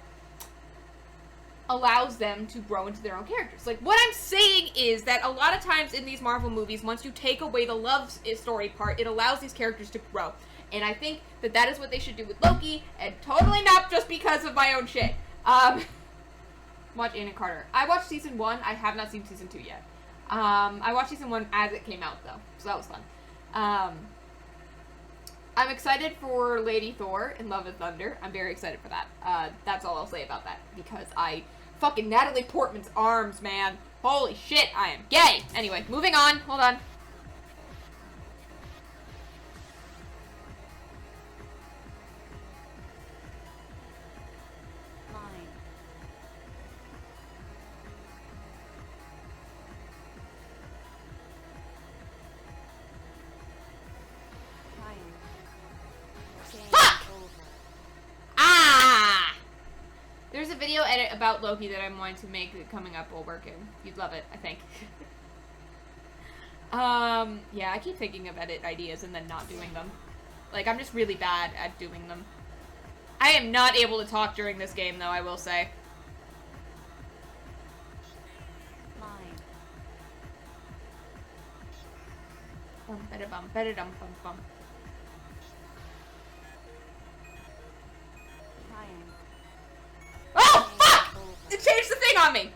allows them to grow into their own characters. Like, what I'm saying is that a lot of times in these Marvel movies, once you take away the love story part, it allows these characters to grow. And I think that that is what they should do with Loki, and totally not just because of my own shit. Watch Agent Carter. I watched season 1. I have not seen season 2 yet. I watched season 1 as it came out, though, so that was fun. I'm excited for Lady Thor in Love and Thunder. I'm very excited for that. That's all I'll say about that, because fucking Natalie Portman's arms, man. Holy shit, I am gay. Anyway, moving on. Hold on. There's a video edit about Loki that I'm going to make coming up while working. You'd love it, I think. Yeah, I keep thinking of edit ideas and then not doing them. Like, I'm just really bad at doing them. I am not able to talk during this game, though, I will say. Bum, ba-da-dum, bum, bum. Oh, fuck! It changed the thing on me!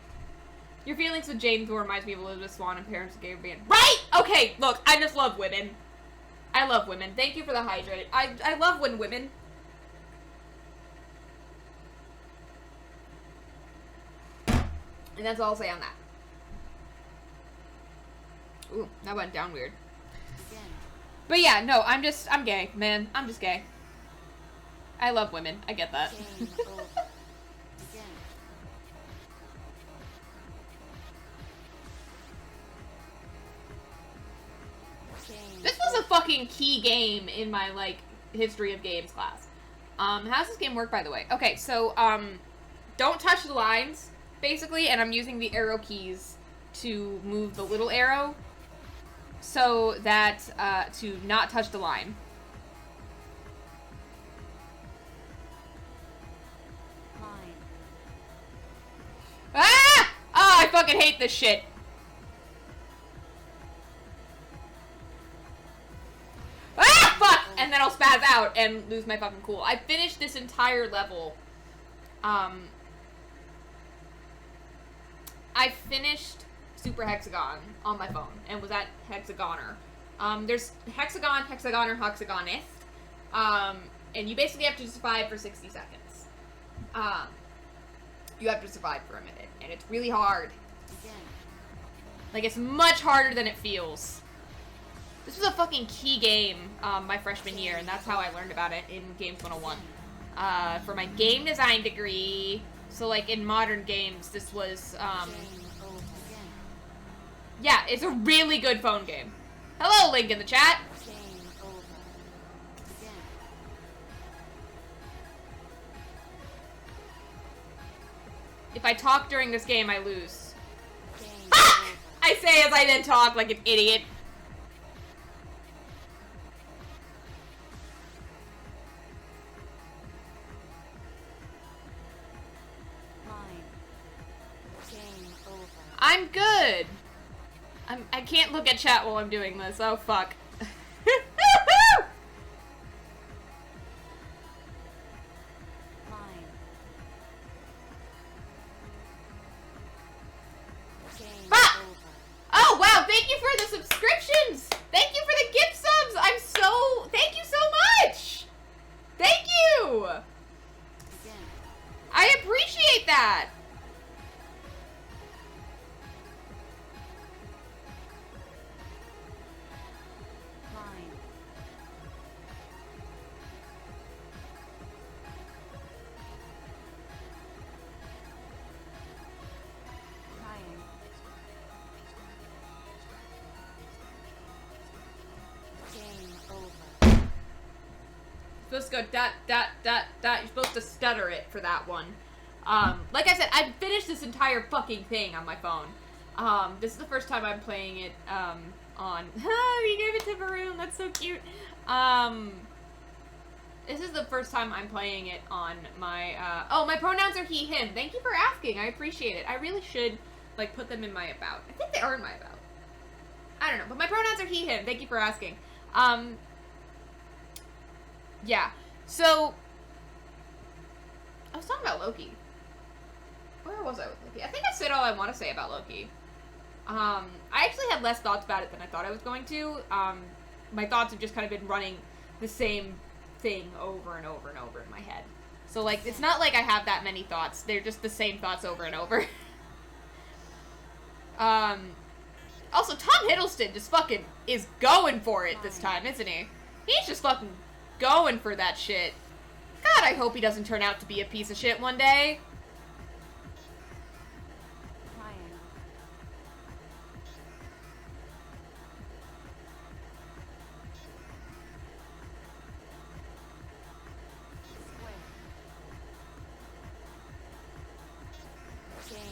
Your feelings with Jane Thor reminds me of Elizabeth Swann and Parents of Gabriel. Right! Okay, look, I just love women. I love women. Thank you for the hydrate. I love when women... And that's all I'll say on that. Ooh, that went down weird. But yeah, no, I'm gay, man. I'm just gay. I love women. I get that. This was a fucking key game in my, like, history of games class. How does this game work, by the way? Okay, so, don't touch the lines, basically, and I'm using the arrow keys to move the little arrow so that, to not touch the line. Ah! Oh, I fucking hate this shit. Ah, fuck! And then I'll spaz out and lose my fucking cool. I finished this entire level. I finished Super Hexagon on my phone and was at Hexagoner. There's Hexagon, Hexagoner, Hexagonist. And you basically have to survive for 60 seconds. You have to survive for a minute, and it's really hard. Like, it's much harder than it feels. This was a fucking key game my freshman year, and that's how I learned about it in Games 101. For my game design degree, so like in modern games, this was, yeah, it's a really good phone game. Hello, link in the chat. If I talk during this game, I lose. I say as I then talk like an idiot. I'm good. I can't look at chat while I'm doing this. Oh, fuck. Oh, wow, thank you for the subscriptions! Thank you for the gift subs! Thank you so much! Thank you! I appreciate that! Supposed to go dot, dot, dot, dot. You're supposed to stutter it for that one. Like I said, I finished this entire fucking thing on my phone. This is the first time I'm playing it, on... you gave it to Varun, that's so cute. This is the first time I'm playing it on my, oh, my pronouns are he, him. Thank you for asking, I appreciate it. I really should, like, put them in my about. I think they are in my about. I don't know, but my pronouns are he, him. Thank you for asking. Yeah, so, I was talking about Loki. Where was I with Loki? I think I said all I want to say about Loki. I actually had less thoughts about it than I thought I was going to. My thoughts have just kind of been running the same thing over and over and over in my head. So, like, it's not like I have that many thoughts. They're just the same thoughts over and over. Also, Tom Hiddleston just fucking is going for it this time, isn't he? He's just fucking going for that shit. God, I hope he doesn't turn out to be a piece of shit one day.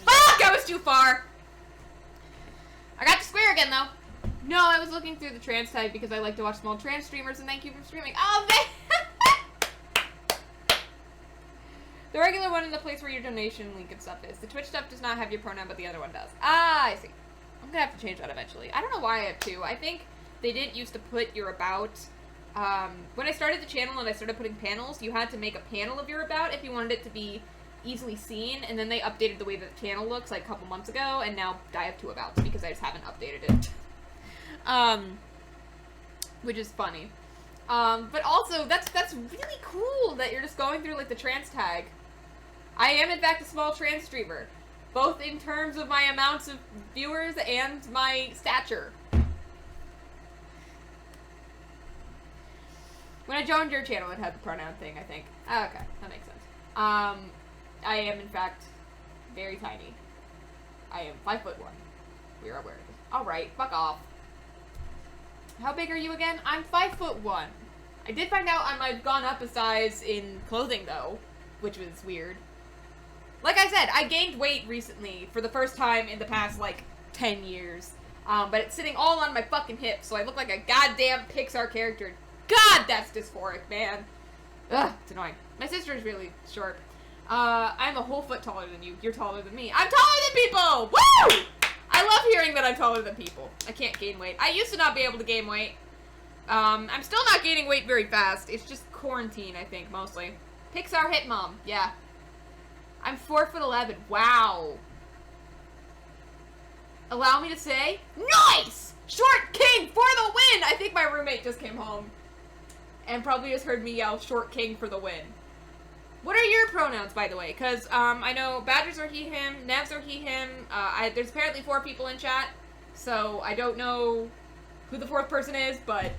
Fuck! I was too far! I got the square again, though. No, I was looking through the trans tag because I like to watch small trans streamers, and thank you for streaming. Oh, man! The regular one in the place where your donation link and stuff is. The Twitch stuff does not have your pronoun, but the other one does. Ah, I see. I'm gonna have to change that eventually. I don't know why I have two. I think they didn't used to put your about. When I started the channel and I started putting panels, you had to make a panel of your about if you wanted it to be easily seen, and then they updated the way that the channel looks like a couple months ago, and now I have two abouts because I just haven't updated it. Which is funny. But also, that's really cool that you're just going through, like, the trans tag. I am, in fact, a small trans streamer. Both in terms of my amounts of viewers and my stature. When I joined your channel, it had the pronoun thing, I think. Oh, okay, that makes sense. I am, in fact, very tiny. I am 5'1". We are aware of this. Alright, fuck off. How big are you again? I'm 5'1". I did find out I've gone up a size in clothing, though, which was weird. Like I said, I gained weight recently for the first time in the past, like, 10 years. But it's sitting all on my fucking hips, so I look like a goddamn Pixar character. God, that's dysphoric, man. Ugh, it's annoying. My sister's really short. I'm a whole foot taller than you. You're taller than me. I'm taller than people! Woo! I love hearing that I'm taller than people. I can't gain weight. I used to not be able to gain weight. I'm still not gaining weight very fast. It's just quarantine, I think, mostly. Pixar hit mom. Yeah. I'm 4'11". Wow. Allow me to say, nice! Short king for the win! I think my roommate just came home and probably just heard me yell, short king for the win. What are your pronouns, by the way? Because, I know Badgers are he, him, Nevs are he, him. There's apparently 4 people in chat. So I don't know who the fourth person is, but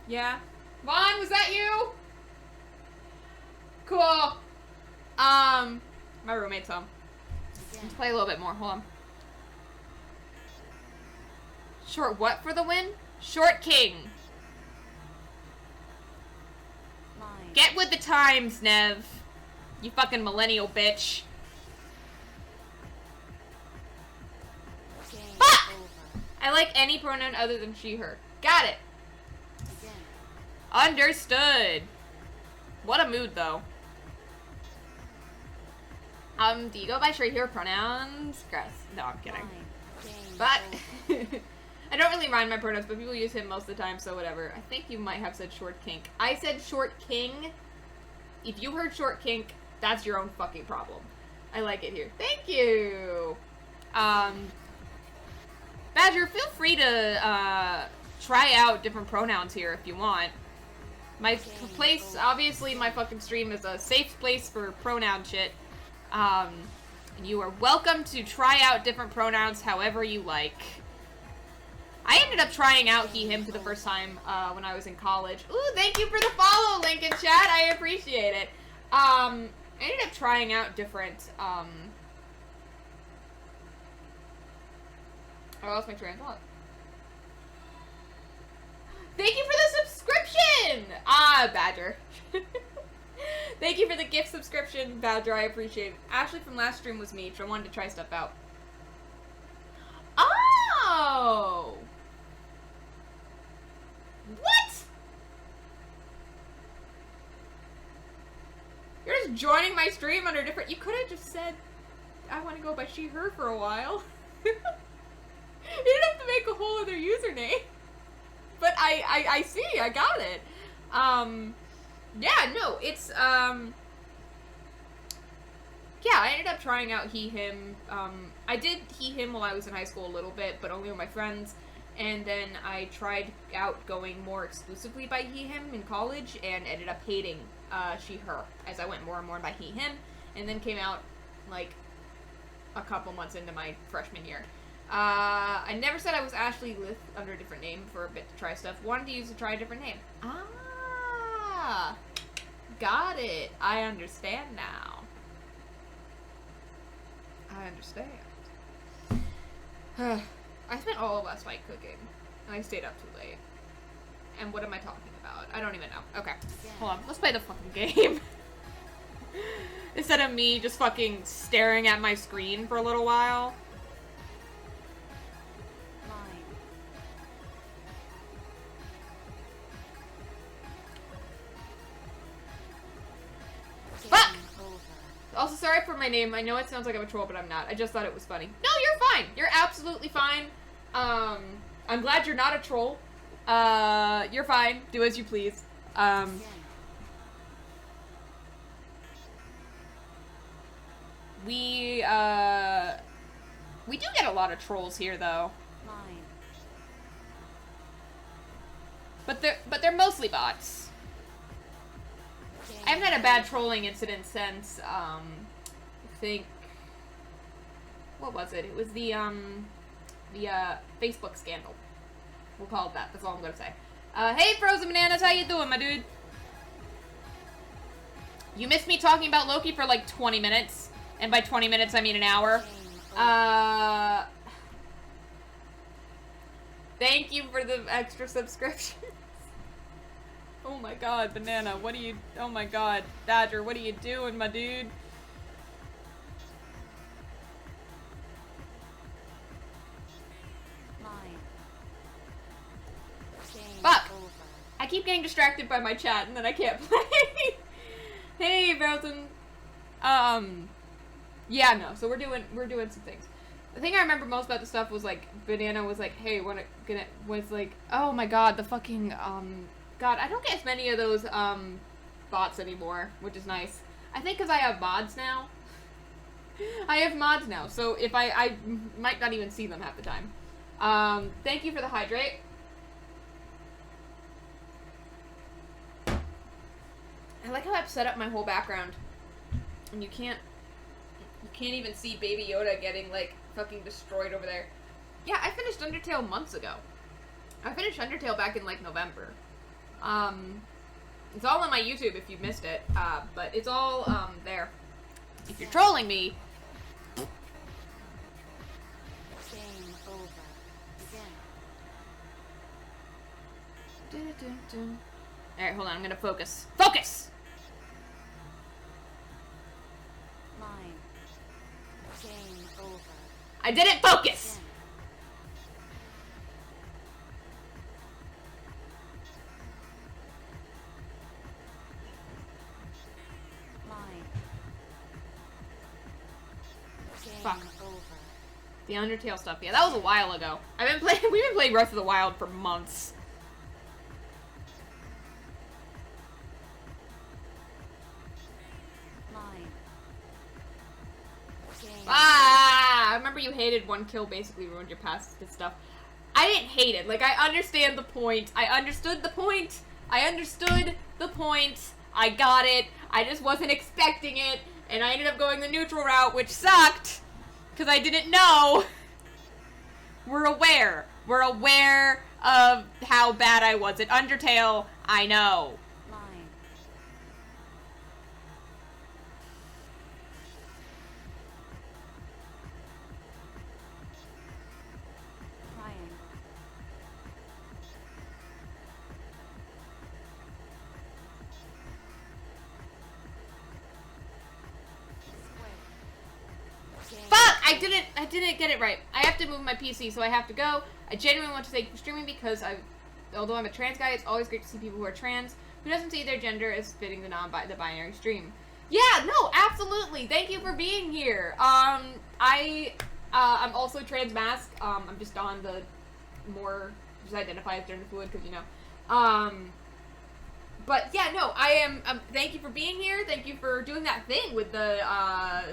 yeah. Vaughn, was that you? Cool. My roommate's home. Let's play a little bit more. Hold on. Short what for the win? Short king. Mine. Get with the times, Nev. You fucking millennial bitch. Game Fuck! over. I like any pronoun other than she, her. Got it. Again. Understood. What a mood, though. Do you go by she, her pronouns? Gross. No, I'm kidding. Mine. Game But over. I don't really mind my pronouns, but people use him most of the time, so whatever. I think you might have said short kink. I said short king. If you heard short kink, that's your own fucking problem. I like it here. Thank you. Badger, feel free to try out different pronouns here if you want. My place, obviously, my fucking stream is a safe place for pronoun shit. You are welcome to try out different pronouns however you like. I ended up trying out he, him for the first time when I was in college. Ooh, thank you for the follow, link in chat. I appreciate it. I ended up trying out different, oh, I lost my train of thought. Thank you for the subscription! Ah, Badger. Thank you for the gift subscription, Badger. I appreciate it. Ashley from last stream was me, so I wanted to try stuff out. Oh! What? You're just joining my stream under different... You could have just said, I want to go by she, her for a while. You didn't have to make a whole other username. But I see, I got it. Yeah, no, it's, yeah, I ended up trying out he, him. I did he, him while I was in high school a little bit, but only with my friends. And then I tried out going more exclusively by he, him in college and ended up hating she, her as I went more and more by he, him. And then came out, like, a couple months into my freshman year. I never said I was Ashley Lith under a different name for a bit to try stuff. Wanted to try a different name. Ah, got it. I understand now. I understand. I spent all of last night cooking, and I stayed up too late. And what am I talking about? I don't even know. Okay, hold on. Let's play the fucking game. Instead of me just fucking staring at my screen for a little while. Mine. Fuck! Game over. Also, sorry for my name. I know it sounds like I'm a troll, but I'm not. I just thought it was funny. No, you're fine. You're absolutely fine. I'm glad you're not a troll. You're fine. Do as you please. Again. We do get a lot of trolls here, though. Mine. But they're mostly bots. Game I haven't had a bad trolling incident since, I think... What was it? It was the Facebook scandal. We'll call it that. That's all I'm gonna say. Hey, Frozen Bananas, how you doing, my dude? You missed me talking about Loki for like 20 minutes. And by 20 minutes, I mean an hour. Game over. Thank you for the extra subscription. Oh my god, Banana, what are you... Oh my god, Badger, what are you doing, my dude? Mine. Game Fuck. over. I keep getting distracted by my chat and then I can't play. Hey, Broughton. Yeah, no, so we're doing some things. The thing I remember most about the stuff was like, Banana was like, hey, was like, oh my god, the fucking, God, I don't get as many of those, bots anymore, which is nice. I think because I have mods now. I have mods now, so if I might not even see them half the time. Thank you for the hydrate. I like how I've set up my whole background, and you can't even see Baby Yoda getting, like, fucking destroyed over there. Yeah, I finished Undertale months ago. I finished Undertale back in, like, November. It's all on my YouTube if you missed it, but it's all, there. If you're trolling me... Game over. Begin. Alright, hold on, I'm gonna focus. Focus! Mine. Game over. I didn't focus! Begin. Mine. Game Fuck. over. The Undertale stuff, yeah, that was a while ago. We've been playing Breath of the Wild for months. Mine. Game. Ah! I remember you hated one kill basically ruined your past stuff. I didn't hate it. Like, I understand the point. I understood the point. I understood the point. I got it. I just wasn't expecting it. And I ended up going the neutral route, which sucked. Because I didn't know. We're aware. We're aware of how bad I was at Undertale. I know. Mine. Triangle. Square. Game. Fuck! I didn't get it right. I have to move my PC, so I have to go. I genuinely want to thank you for streaming because although I'm a trans guy, it's always great to see people who are trans who doesn't see their gender as fitting the binary stream. Yeah, no, absolutely. Thank you for being here. I'm also trans mask. I'm just on the more just identify as gender fluid because, you know. But yeah, no, I am, thank you for being here. Thank you for doing that thing with the,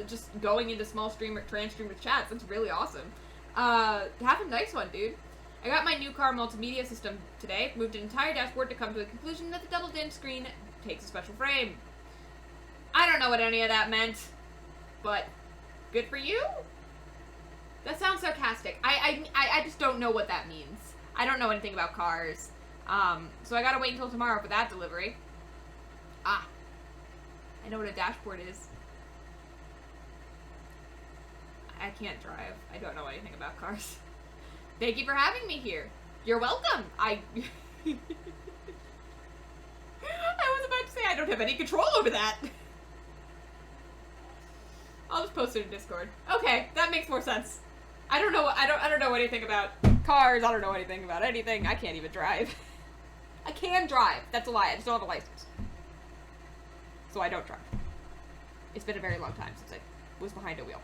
just going into small trans streamer chats. That's really awesome. Have a nice one, dude. I got my new car multimedia system today. Moved an entire dashboard to come to the conclusion that the double dim screen takes a special frame. I don't know what any of that meant, but good for you? That sounds sarcastic. I just don't know what that means. I don't know anything about cars. So I gotta wait until tomorrow for that delivery. Ah. I know what a dashboard is. I can't drive. I don't know anything about cars. Thank you for having me here. You're welcome. I was about to say I don't have any control over that. I'll just post it in Discord. Okay, that makes more sense. I don't know anything about cars. I don't know anything about anything. I can't even drive. I can drive. That's a lie. I just don't have a license. So I don't drive. It's been a very long time since I was behind a wheel.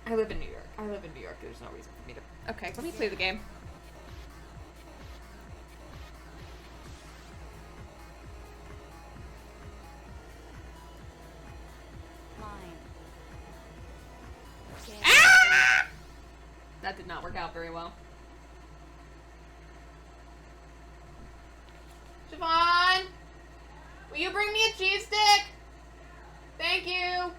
I live in New York. There's no reason for me to... Okay, let me play the game. Mine. Game. Ah! That did not work out very well. Siobhan! Will you bring me a cheese stick? Thank you!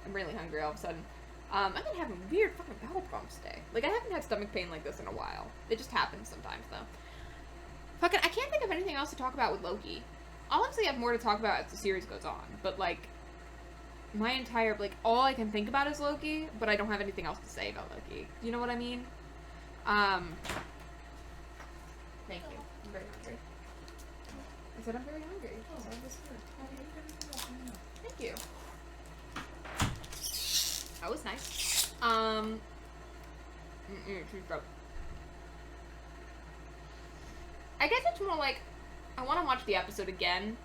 I'm really hungry all of a sudden. I've been having weird fucking bowel problems today. Like, I haven't had stomach pain like this in a while. It just happens sometimes, though. Fucking, I can't think of anything else to talk about with Loki. I'll obviously have more to talk about as the series goes on, but, like, my entire, like, all I can think about is Loki, but I don't have anything else to say about Loki. You know what I mean? Thank you. I'm very hungry. I said I'm very hungry. Thank you. That was nice. I guess it's more like I want to watch the episode again,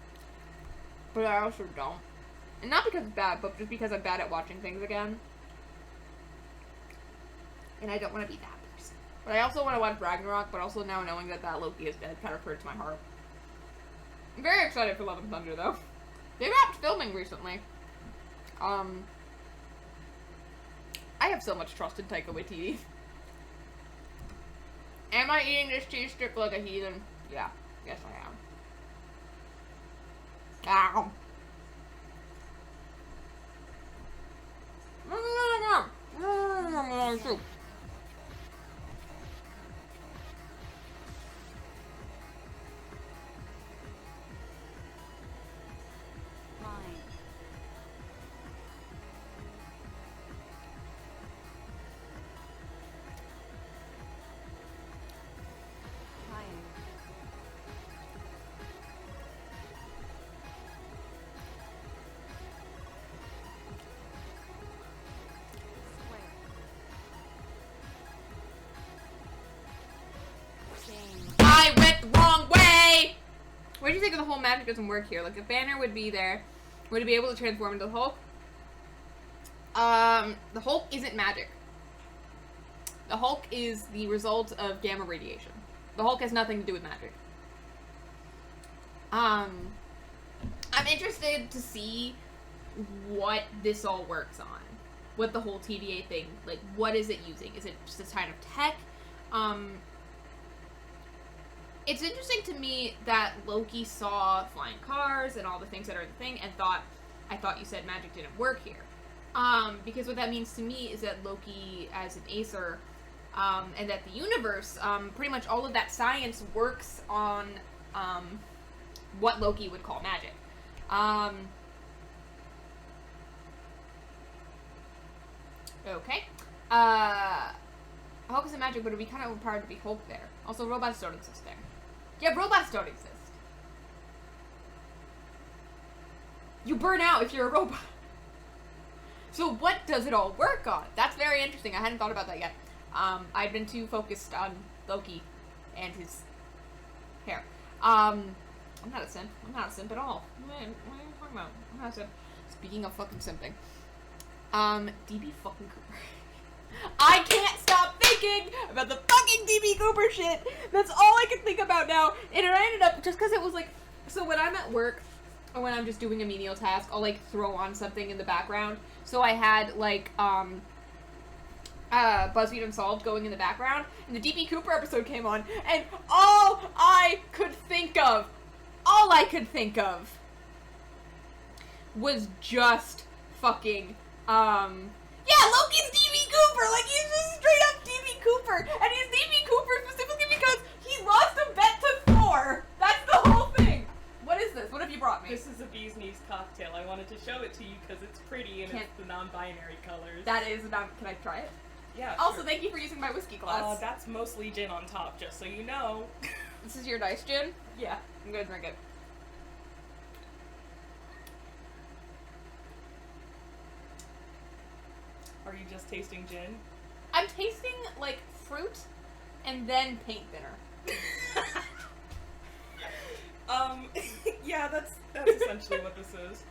but I also don't. And not because it's bad, but just because I'm bad at watching things again. And I don't want to be that person. But I also want to watch Ragnarok, but also now knowing that Loki is dead kind of hurts my heart. I'm very excited for Love and Thunder, though. They wrapped filming recently. I have so much trust in Taika Waititi. Am I eating this cheese stick like a heathen? Yeah. Yes, I am. Ow. What do you think of the whole magic doesn't work here? Like, if Banner would be there, would he be able to transform into the Hulk? The Hulk isn't magic. The Hulk is the result of gamma radiation. The Hulk has nothing to do with magic. I'm interested to see what this all works on. What the whole TVA thing, like, what is it using? Is it just a kind of tech? It's interesting to me that Loki saw flying cars and all the things that are the thing and thought, I thought you said magic didn't work here. Because what that means to me is that Loki, as an Acer, and that the universe, pretty much all of that science works on, what Loki would call magic. Okay. Hulk isn't magic, but it'd be kind of overpowered to be Hulk there. Also, robots don't exist there. Yeah, robots don't exist. You burn out if you're a robot. So what does it all work on? That's very interesting. I hadn't thought about that yet. I've been too focused on Loki and his hair. I'm not a simp. I'm not a simp at all. What are you talking about? I'm not a simp. Speaking of fucking simping. DB fucking Cooper. I can't stop thinking about the fucking DB Cooper shit. That's all I can think about now. And I ended up, just because it was like, so when I'm at work, or when I'm just doing a menial task, I'll like throw on something in the background. So I had like, BuzzFeed Unsolved going in the background, and the DB Cooper episode came on, and all I could think of was just fucking, yeah, Loki's DB Cooper! Like, he's just straight up DB Cooper! And he's DB Cooper specifically because he lost a bet to Thor! That's the whole thing! What is this? What have you brought me? This is a bee's knees cocktail. I wanted to show it to you because it's pretty and it's the non-binary colors. That is not. Can I try it? Yeah, Also, sure. thank you for using my whiskey glass. That's mostly gin on top, just so you know. This is your nice gin? Yeah. I'm gonna drink it. Are you just tasting gin? I'm tasting, like, fruit and then paint thinner. Yeah, that's essentially what this is.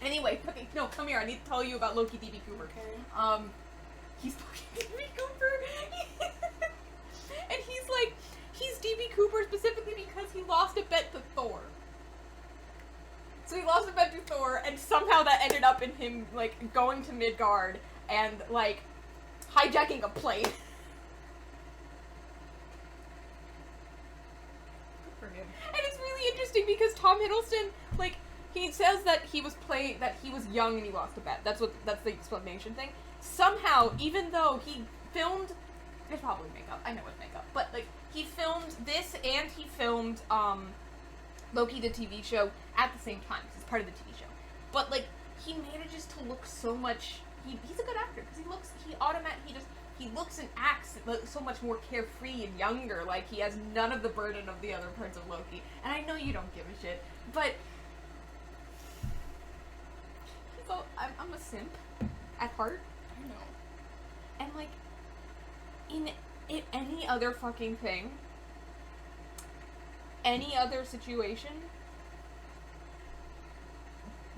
Anyway, fucking, no, come here. I need to tell you about Loki DB Cooper. Okay. He's fucking DB Cooper. And he's DB Cooper specifically because he lost a bet to Thor. So he lost a bet to Thor, and somehow that ended up in him, like, going to Midgard and, like, hijacking a plane. Good for him. And it's really interesting because Tom Hiddleston, like, he says that he was young and he lost a bet. That's the explanation thing. Somehow, even though he filmed, it's probably makeup, I know it's makeup, but, like, he filmed this and he filmed, Loki the TV show at the same time, because it's part of the TV show. But, like, he manages to look so much, he's a good actor, because he looks and acts so much more carefree and younger, like, he has none of the burden of the other parts of Loki. And I know you don't give a shit, but I'm a simp at heart. I know. And, like, in any other fucking thing, any other situation,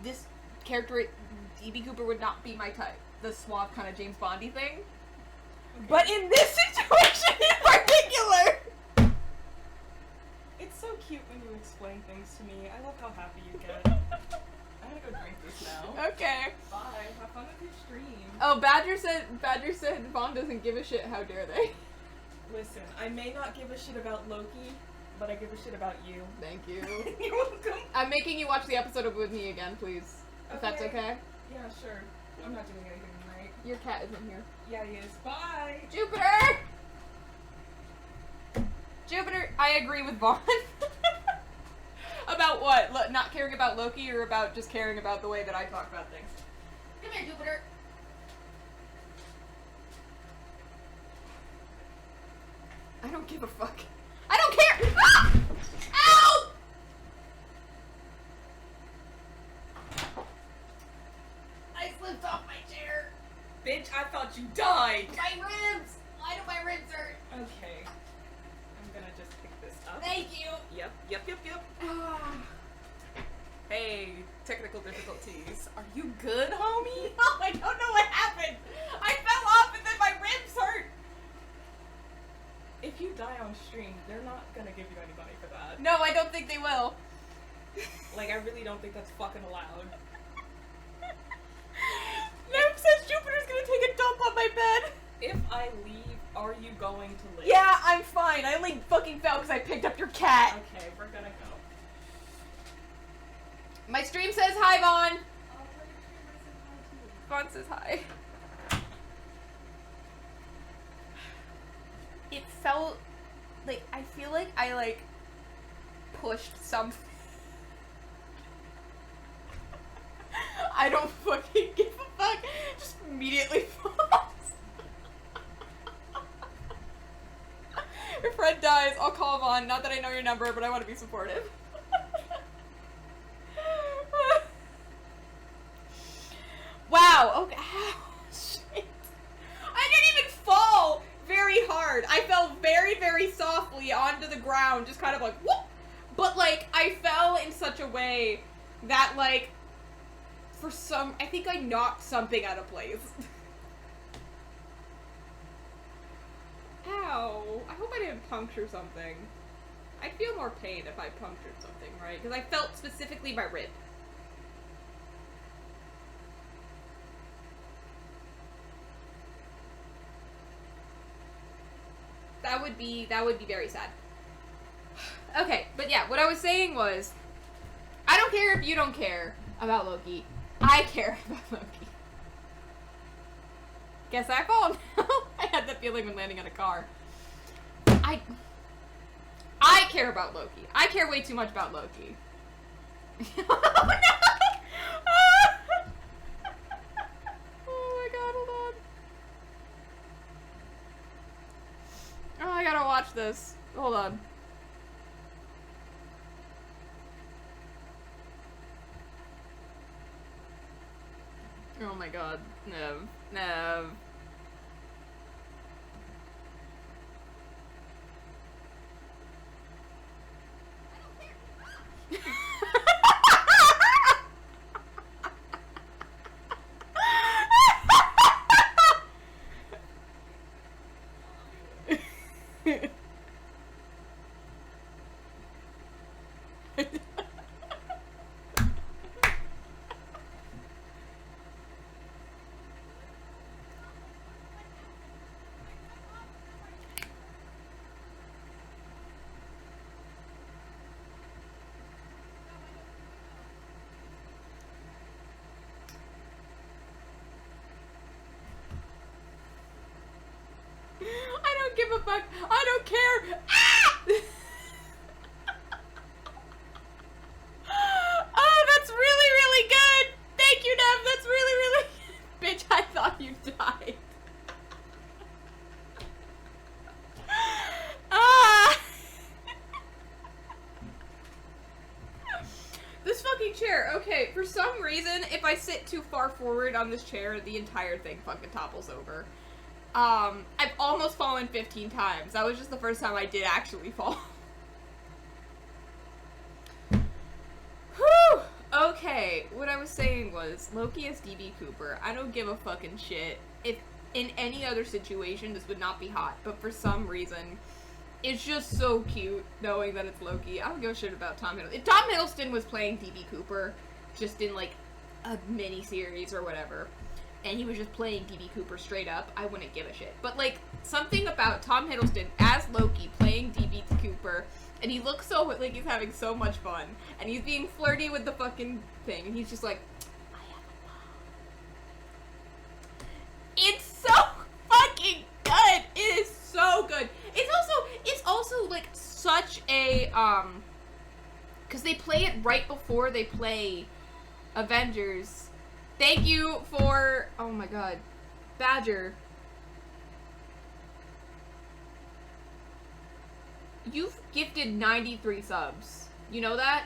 this character, DB Cooper, would not be my type. The suave kind of James Bondy thing. Okay. But in this situation in particular! It's so cute when you explain things to me. I love how happy you get. I'm gonna go drink this now. Okay. Bye. Have fun with your stream. Oh, Badger said Vaughn doesn't give a shit, how dare they? Listen, I may not give a shit about Loki, but I give a shit about you. Thank you. You're welcome. I'm making you watch the episode of With Me again, please. If that's okay. Yeah, sure. I'm not doing anything tonight. Your cat isn't here. Yeah, he is. Bye! Jupiter! Jupiter, I agree with Vaughn. About what? Not caring about Loki or about just caring about the way that I talk about things? Come here, Jupiter. I don't give a fuck. I don't care! Ah! Ow! I slipped off my chair. Bitch, I thought you died! My ribs! Why do my ribs hurt? Okay. I'm gonna just pick this Up. Thank you. Yep. Hey, technical difficulties. Are you good, homie? No, I don't know what happened. I fell off and then my ribs hurt. If you die on stream, they're not gonna give you any money for that. No, I don't think they will. Like, I really don't think that's fucking allowed. Nev says Jupiter's gonna take a dump on my bed. If I leave, are you going to live? Yeah, I'm fine. I only fucking fell because I picked up your cat. Okay, we're gonna go. My stream says hi, Vaughn. Vaughn says hi. It felt like, I feel like I like pushed something. I don't fucking give a fuck. Just immediately falls. Your friend dies, I'll call Vaughn. Not that I know your number, but I want to be supportive. Wow, okay. Shit. I didn't even fall very hard. I fell very, very softly onto the ground, just kind of like, whoop! But, like, I fell in such a way that, like, I think I knocked something out of place. Ow. I hope I didn't puncture something. I'd feel more pain if I punctured something, right? Because I felt specifically my rib. That would be very sad. Okay, but yeah, what I was saying was, I don't care if you don't care about Loki. I care about Loki. Guess I fall now. I had that feeling when landing on a car. I care about Loki. I care way too much about Loki. Oh no! Oh my god, hold on. Oh, I gotta watch this. Hold on. Oh my god. Nev. Nev. I don't give a fuck. I don't care. Ah! Oh, that's really, really good. Thank you, Nev. That's really, really Bitch, I thought you died. Ah! This fucking chair. Okay, for some reason, if I sit too far forward on this chair, the entire thing fucking topples over. I've almost fallen 15 times. That was just the first time I did actually fall. Whew! Okay, what I was saying was, Loki as DB Cooper. I don't give a fucking shit. If in any other situation this would not be hot, but for some reason, it's just so cute knowing that it's Loki. I don't give a shit about Tom Hiddleston. If Tom Hiddleston was playing DB Cooper, just in like a mini-series or whatever, and he was just playing DB Cooper straight up, I wouldn't give a shit. But, like, something about Tom Hiddleston as Loki playing DB Cooper, and he looks so, like, he's having so much fun, and he's being flirty with the fucking thing, and he's just like, I have a mom. It's so fucking good! It is so good! It's also, like, such a, because they play it right before they play Avengers. Thank you for, oh my god, Badger. You've gifted 93 subs. You know that?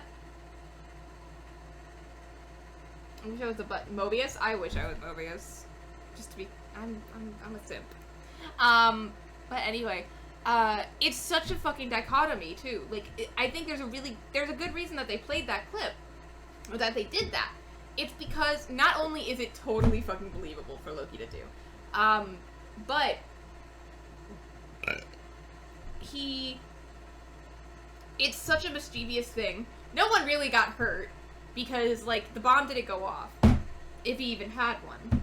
I wish I was a Mobius? I wish I was Mobius. Just to be, I'm a simp. But anyway, it's such a fucking dichotomy too. Like, I think there's a good reason that they played that clip, or that they did that. It's because not only is it totally fucking believable for Loki to do, but it's such a mischievous thing. No one really got hurt because, like, the bomb didn't go off, if he even had one.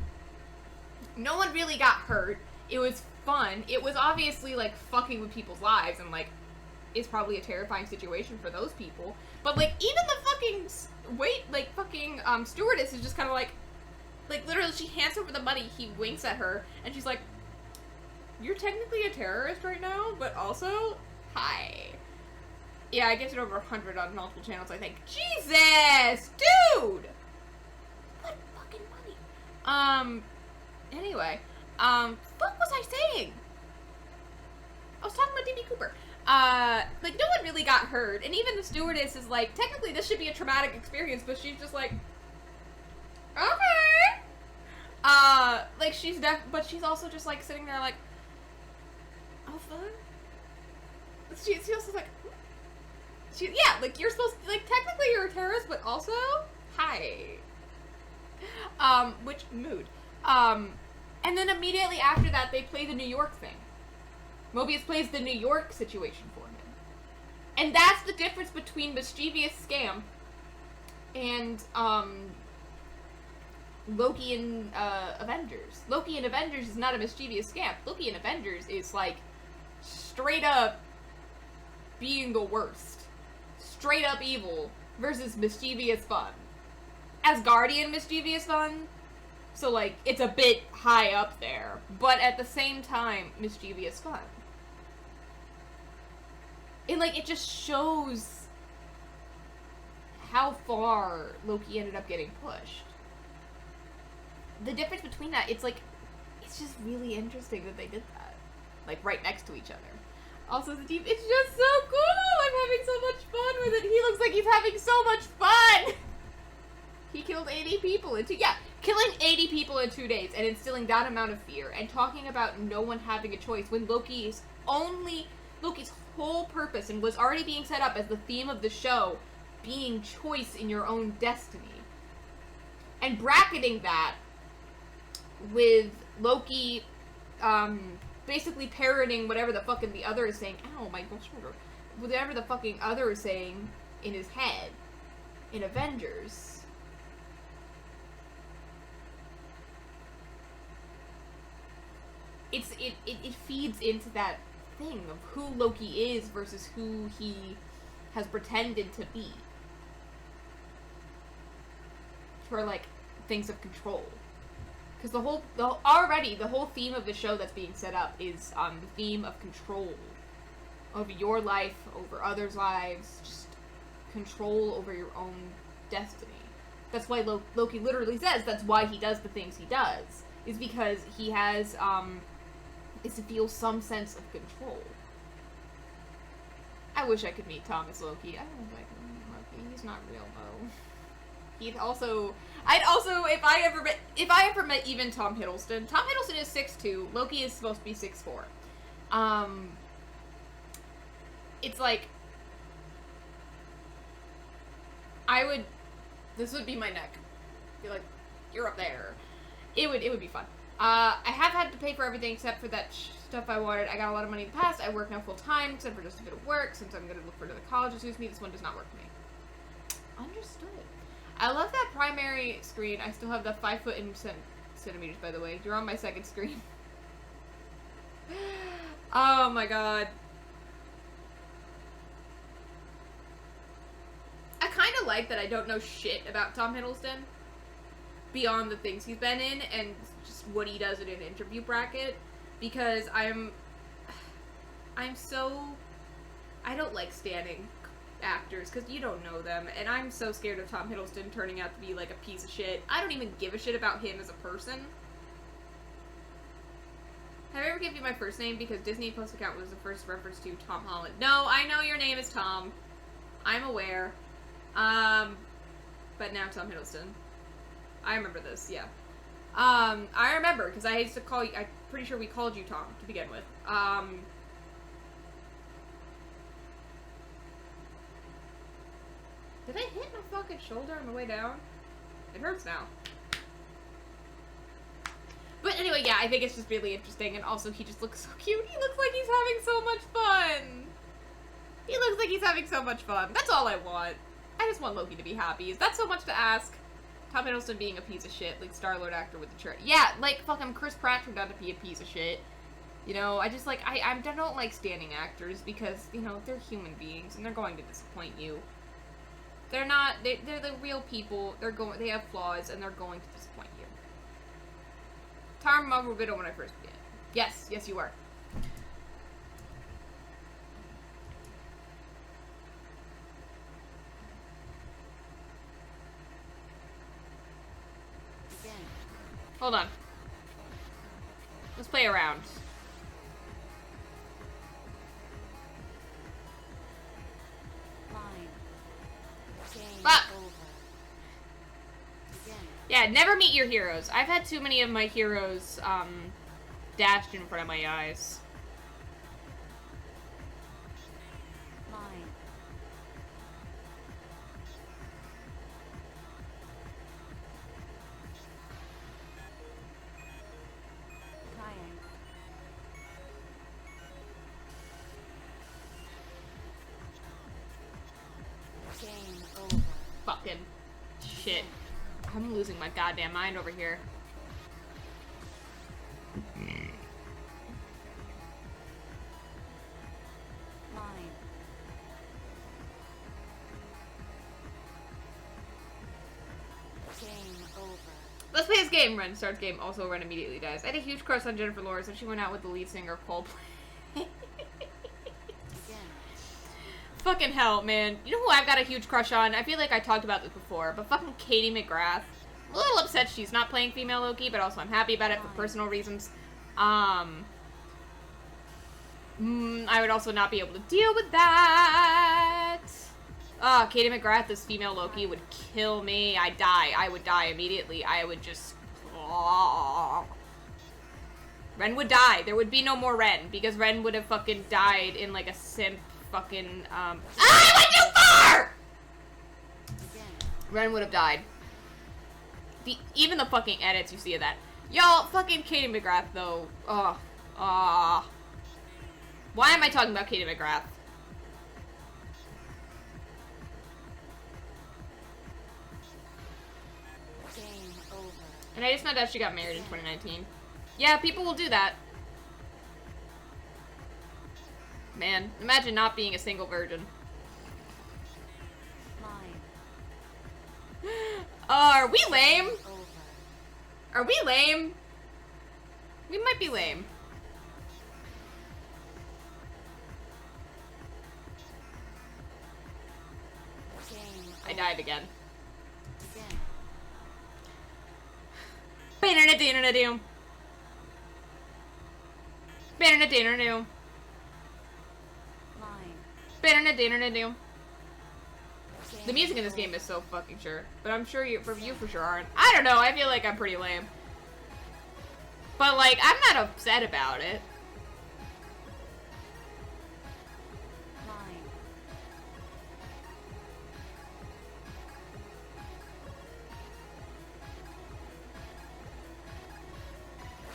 No one really got hurt. It was fun. It was obviously, like, fucking with people's lives, and, like, it's probably a terrifying situation for those people. But, like, even the fucking stewardess is just kind of like, literally, she hands over the money, he winks at her, and she's like, you're technically a terrorist right now, but also, hi. Yeah, I get it over 100 on multiple channels, I think. Jesus! Dude! What fucking money? Anyway. What was I saying? I was talking about D.B. Cooper. Like, no one really got hurt, and even the stewardess is like, technically this should be a traumatic experience, but she's just like, okay. Like, but she's also just, like, sitting there like, oh, fuck? She's also like, yeah, like, you're supposed to, like, technically you're a terrorist, but also, hi. Which, mood. And then immediately after that, they play the New York thing. Mobius plays the New York situation for him. And that's the difference between Mischievous Scam and, Loki and, Avengers. Loki and Avengers is not a mischievous scam. Loki and Avengers is, like, straight up being the worst. Straight up evil versus mischievous fun. Asgardian mischievous fun, so, like, it's a bit high up there, but at the same time, mischievous fun. And, like, it just shows how far Loki ended up getting pushed. The difference between that, it's, like, it's just really interesting that they did that. Like, right next to each other. Also, it's just so cool! I'm having so much fun with it. He looks like he's having so much fun! He killed 80 people in killing 80 people in 2 days and instilling that amount of fear and talking about no one having a choice when Loki's whole purpose and was already being set up as the theme of the show being choice in your own destiny. And bracketing that with Loki, basically parroting whatever the fucking the other is saying. Ow, my shoulder. Whatever the fucking other is saying in his head in Avengers. It feeds into that thing of who Loki is versus who he has pretended to be. For, like, things of control. Because the whole theme of the show that's being set up is the theme of control over your life, over others' lives, just control over your own destiny. That's why Loki literally says that's why he does the things he does, is because he has is to feel some sense of control. I wish I could meet Thomas Loki. I don't like Loki. He's not real though. I'd also, if I ever met even Tom Hiddleston. Tom Hiddleston is 6'2". Loki is supposed to be 6'4". It's like, this would be my neck. Be like, you're up there. It would be fun. I have had to pay for everything except for that stuff I wanted. I got a lot of money in the past. I work now full time, except for just a bit of work. Since I'm going to look for another college that suits me, this one does not work for me. Understood. I love that primary screen. I still have the 5 foot in centimeters, by the way. You're on my second screen. Oh my god. I kind of like that I don't know shit about Tom Hiddleston beyond the things he's been in and just what he does in an interview bracket, because I don't like standing actors because you don't know them, and I'm so scared of Tom Hiddleston turning out to be like a piece of shit. I don't even give a shit about him as a person. Have I ever given you my first name? Because Disney Plus account was the first reference to Tom Holland. No, I know your name is Tom. I'm aware. But now Tom Hiddleston. I remember this, yeah. I remember, because I used to call you, I'm pretty sure we called you Tom to begin with. Did I hit my fucking shoulder on the way down? It hurts now. But anyway, yeah, I think it's just really interesting, and also he just looks so cute. He looks like he's having so much fun. He looks like he's having so much fun. That's all I want. I just want Loki to be happy. Is that so much to ask? Tom Hiddleston being a piece of shit, like Star-Lord actor with the shirt. Yeah, like fucking Chris Pratt turned out to be a piece of shit. You know, I just like, I don't like standing actors because, you know, they're human beings and they're going to disappoint you. They're not, they're the real people. They have flaws and they're going to disappoint you. Tara Marvel Widow when I first began. Yes, yes you are. Begin. Hold on. Let's play around. Line. Game Fuck. over. Begin. Yeah, never meet your heroes. I've had too many of my heroes, dashed in front of my eyes. Line. Crying. Game over. Fucking shit. I'm losing my goddamn mind over here. Line. Game over. Let's play this game. Ren starts game. Also, Ren immediately dies. I had a huge crush on Jennifer Lawrence, and she went out with the lead singer of Coldplay. Begin. Fucking hell, man. You know who I've got a huge crush on? I feel like I talked about this before, but fucking Katie McGrath. I'm a little upset she's not playing female Loki, but also I'm happy about it for personal reasons. I would also not be able to deal with that. Katie McGrath as female Loki would kill me. I'd die. I would die immediately. I would just... Ren would die. There would be no more Ren, because Ren would have fucking died in like a simp fucking, I went too far! Begin. Ren would have died. Even the fucking edits you see of that. Y'all, fucking Katie McGrath, though. Why am I talking about Katie McGrath? Game over. And I just found out she got married in 2019. Yeah, people will do that. Man, imagine not being a single virgin. Line. Are we lame? Over. Are we lame? We might be lame. Game I over. died again. Begin. Ba-da-da-da-da-da. Ba-da-da-da-da-da. Line. Ba-da-da-da-da-da. The Game music in this over. game is so fucking sure. But I'm sure you for sure aren't. I don't know, I feel like I'm pretty lame. But like, I'm not upset about it. Line.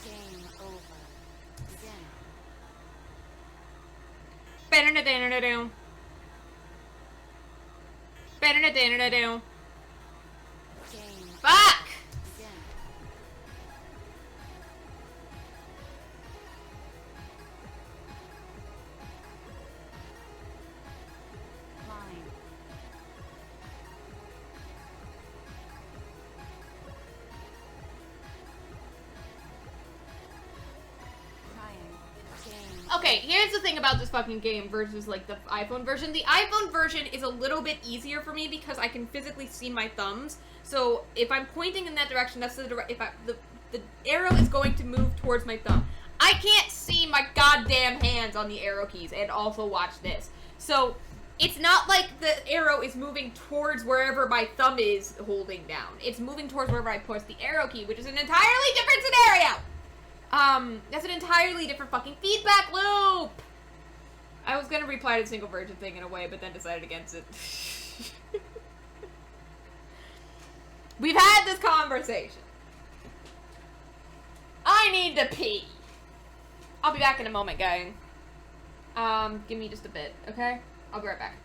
Game over. Begin. Ba-da-da-da-da-da. Ba-da-da-da-da-da. Game. Fuck! Begin. Line. Crying. Game. Okay, here's the thing about this fucking game versus like the iPhone version. The iPhone version is a little bit easier for me because I can physically see my thumbs. So if I'm pointing in that direction, that's the the arrow is going to move towards my thumb. I can't see my goddamn hands on the arrow keys and also watch this. So it's not like the arrow is moving towards wherever my thumb is holding down. It's moving towards wherever I push the arrow key, which is an entirely different scenario. That's an entirely different fucking feedback loop. I was gonna reply to the single virgin thing in a way, but then decided against it. We've had this conversation. I need to pee. I'll be back in a moment, gang. Give me just a bit, okay? I'll be right back.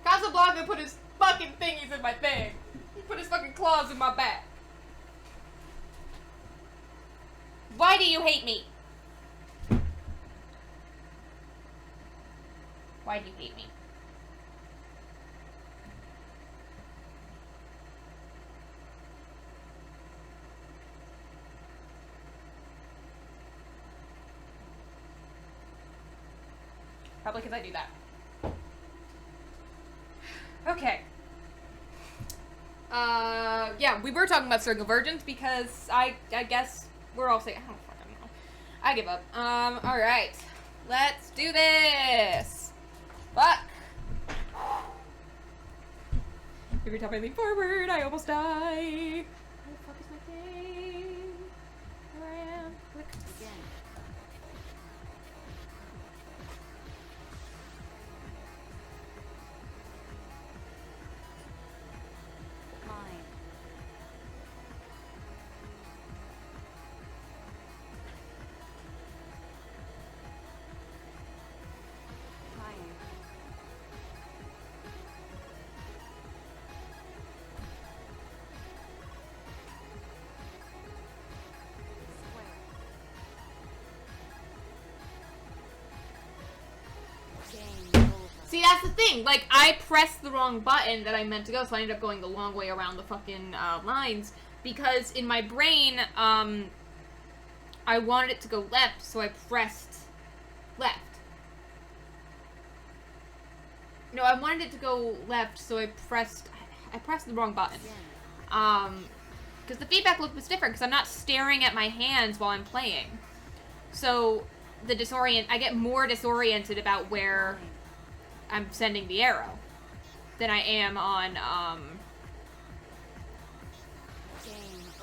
Casablanca put his fucking thingies in my thing. He put his fucking claws in my back. Why do you hate me? Why do you hate me? Probably because I do that. Okay. Yeah, we were talking about Circle Virgins because I guess we're all saying, I don't fucking know. I give up. Alright. Let's do this! Fuck! Every time I lean forward, I almost die. Where the fuck is my thing? There I am. Click. Begin. Climb. Climb. Square. Game over. See, that's the thing. Like, I pressed the wrong button that I meant to go, so I ended up going the long way around the fucking lines. Because in my brain, I wanted it to go left, so I pressed left. No, I wanted it to go left, so I pressed the wrong button. Begin. Because the feedback loop was different, because I'm not staring at my hands while I'm playing. So, I get more disoriented about where I'm sending the arrow than I am on, Game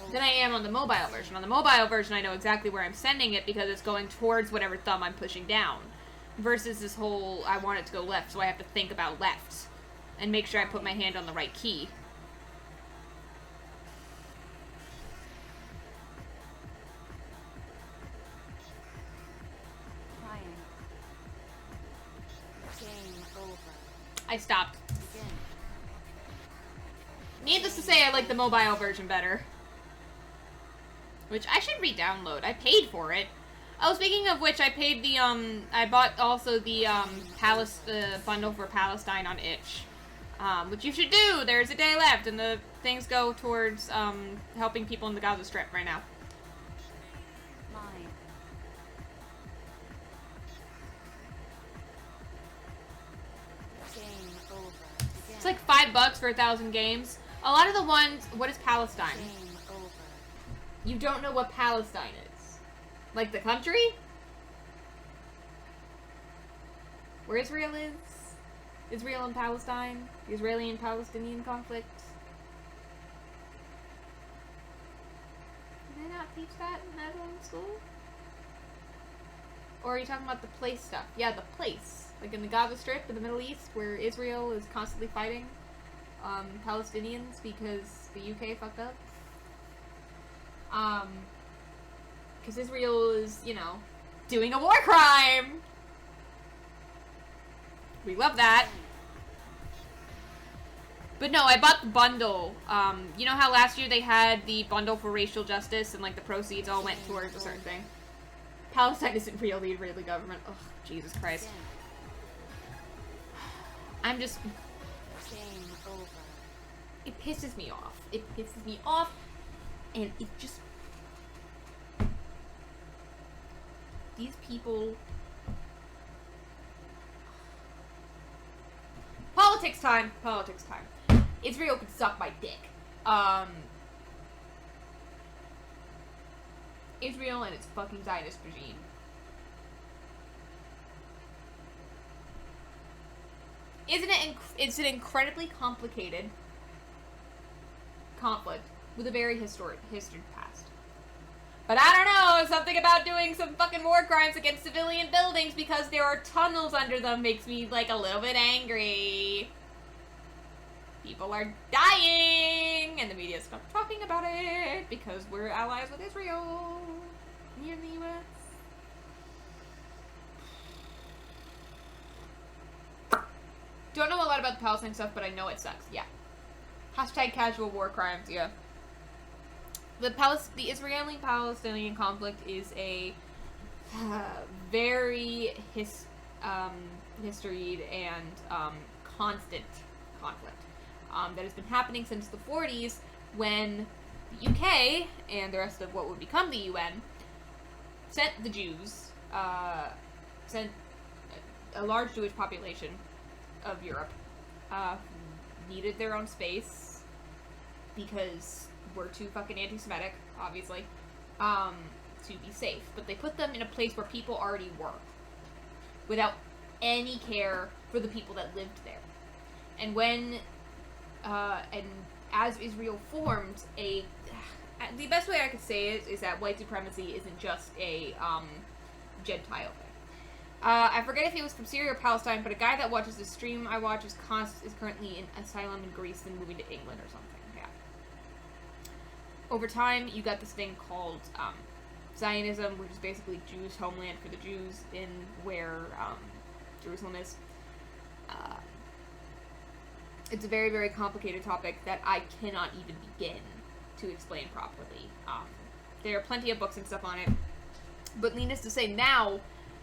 over. than I am on the mobile version. On the mobile version, I know exactly where I'm sending it because it's going towards whatever thumb I'm pushing down. Versus this whole, I want it to go left, so I have to think about left. And make sure I put my hand on the right key. Triangle. Game over. I stopped. Begin. Needless to say, I like the mobile version better. Which I should re-download. I paid for it. Oh, speaking of which, I paid the, I bought also the, bundle for Palestine on itch. Which you should do! There's a day left, and the things go towards, helping people in the Gaza Strip right now. Mine. Game over. Begin. It's like $5 for 1,000 games. A lot of the ones, what is Palestine? Game over. You don't know what Palestine is. Like the country? Where Israel is? Israel and Palestine? The Israeli and Palestinian conflict? Did they not teach that in Netherlands school? Or are you talking about the place stuff? Yeah, the place. Like in the Gaza Strip in the Middle East, where Israel is constantly fighting Palestinians because the UK fucked up. Because Israel is, you know, doing a war crime! We love that. But no, I bought the bundle. You know how last year they had the bundle for racial justice and, like, the proceeds all went towards a certain thing? Palestine isn't real, the Israeli government. Ugh, Jesus Christ. I'm just... Game over. It pisses me off. It pisses me off, and it just... These people... Politics time! Politics time. Israel could suck my dick. Israel and its fucking Zionist regime. It's an incredibly complicated conflict with a very history past. But I don't know, something about doing some fucking war crimes against civilian buildings because there are tunnels under them makes me, like, a little bit angry. People are dying, and the media stopped talking about it because we're allies with Israel here in the U.S. Don't know a lot about the Palestine stuff, but I know it sucks. Yeah. Hashtag casual war crimes. Yeah. The Israeli-Palestinian conflict is a very historied and constant conflict that has been happening since the 40s, when the UK and the rest of what would become the UN sent the Jews, sent a large Jewish population of Europe, needed their own space because we're too fucking anti-Semitic, obviously, to be safe. But they put them in a place where people already were, without any care for the people that lived there. And when, and as Israel formed, the best way I could say it is that white supremacy isn't just a, Gentile thing. I forget if he was from Syria or Palestine, but a guy that watches the stream I watch is currently in asylum in Greece and moving to England or something. Yeah. Over time, you got this thing called Zionism, which is basically Jewish homeland for the Jews in where Jerusalem is. It's a very, very complicated topic that I cannot even begin to explain properly. There are plenty of books and stuff on it. But needless to say, now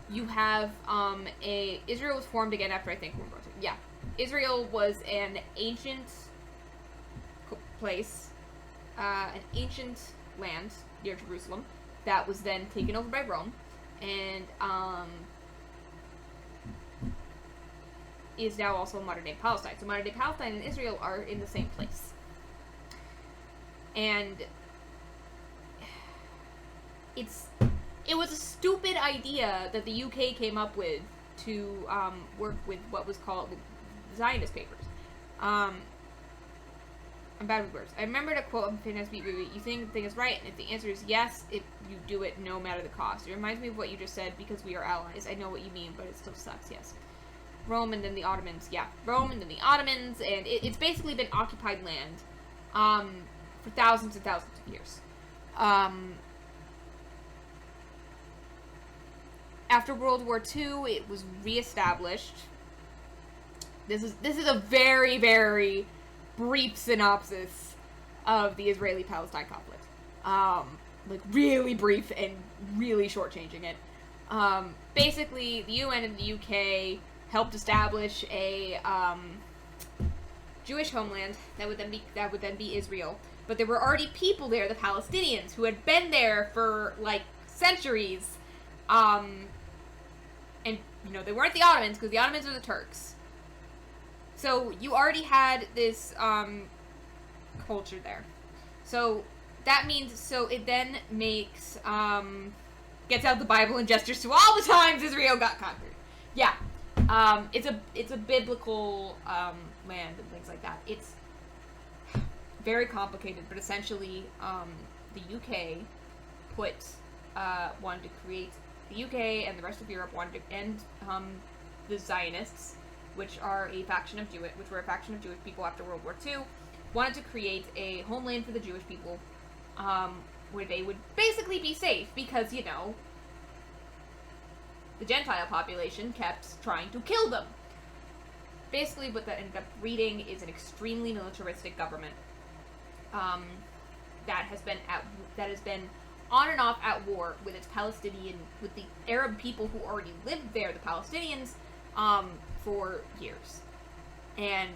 you have Israel was formed again after, I think, World War II. Yeah. Israel was an ancient place, an ancient land near Jerusalem that was then taken over by Rome, and is now also modern-day Palestine. So modern-day Palestine and Israel are in the same place. And it was a stupid idea that the UK came up with to work with what was called Zionist papers. I'm bad with words. I remember to quote from Fantastic Beat Movie, you think the thing is right, and if the answer is yes, if you do it no matter the cost. It reminds me of what you just said, because we are allies. I know what you mean, but it still sucks, yes. Rome and then the Ottomans, yeah. Rome and then the Ottomans, and it's basically been occupied land, for thousands and thousands of years. After World War II, it was reestablished. This is a very, very brief synopsis of the Israeli-Palestine conflict. Like, really brief and really shortchanging it. Basically, the UN and the UK helped establish a Jewish homeland that would then be Israel. But there were already people there, the Palestinians, who had been there for like centuries. And you know, they weren't the Ottomans, because the Ottomans are the Turks. So you already had this culture there. So that means, so it then makes gets out the Bible and gestures to all the times Israel got conquered. Yeah. It's a biblical land and things like that. It's very complicated, but essentially the UK wanted to create, the UK and the rest of Europe wanted to end the Zionists, which were a faction of Jewish people after World War II, wanted to create a homeland for the Jewish people, where they would basically be safe, because, you know, the Gentile population kept trying to kill them. Basically, what that ended up breeding is an extremely militaristic government that has been on and off at war with with the Arab people who already lived there, the Palestinians, for years. And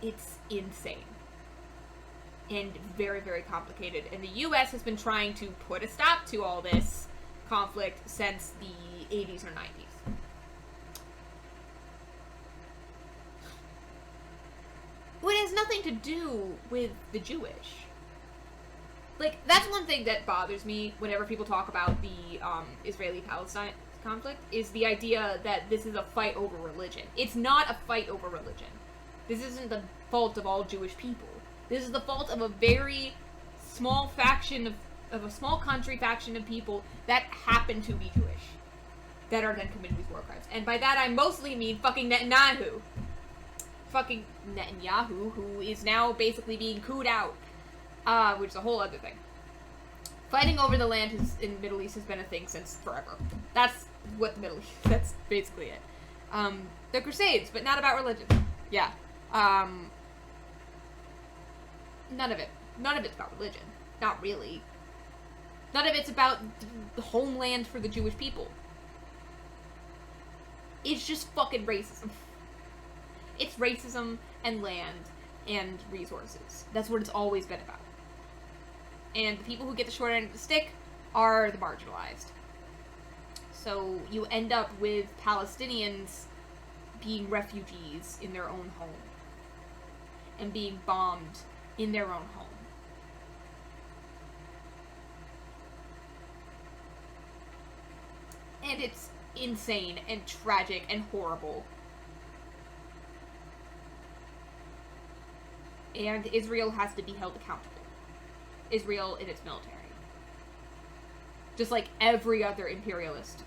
it's insane. And very, very complicated. And the US has been trying to put a stop to all this conflict since the 80s or 90s. Well, it has nothing to do with the Jewish. Like, that's one thing that bothers me whenever people talk about the Israeli-Palestine conflict, is the idea that this is a fight over religion. It's not a fight over religion. This isn't the fault of all Jewish people. This is the fault of a very small faction of a small country faction of people that happen to be Jewish, that are then committing these war crimes. And by that I mostly mean fucking Netanyahu. Fucking Netanyahu, who is now basically being cooed out, which is a whole other thing. Fighting over the land in the Middle East has been a thing since forever. That's what the Middle East, that's basically it. The Crusades, but not about religion. Yeah. None of it's about religion. Not really. None of it's about the homeland for the Jewish people. It's just fucking racism. It's racism and land and resources. That's what it's always been about. And the people who get the short end of the stick are the marginalized. So you end up with Palestinians being refugees in their own home. And being bombed in their own home. And it's insane and tragic and horrible. And Israel has to be held accountable. Israel and its military. Just like every other imperialist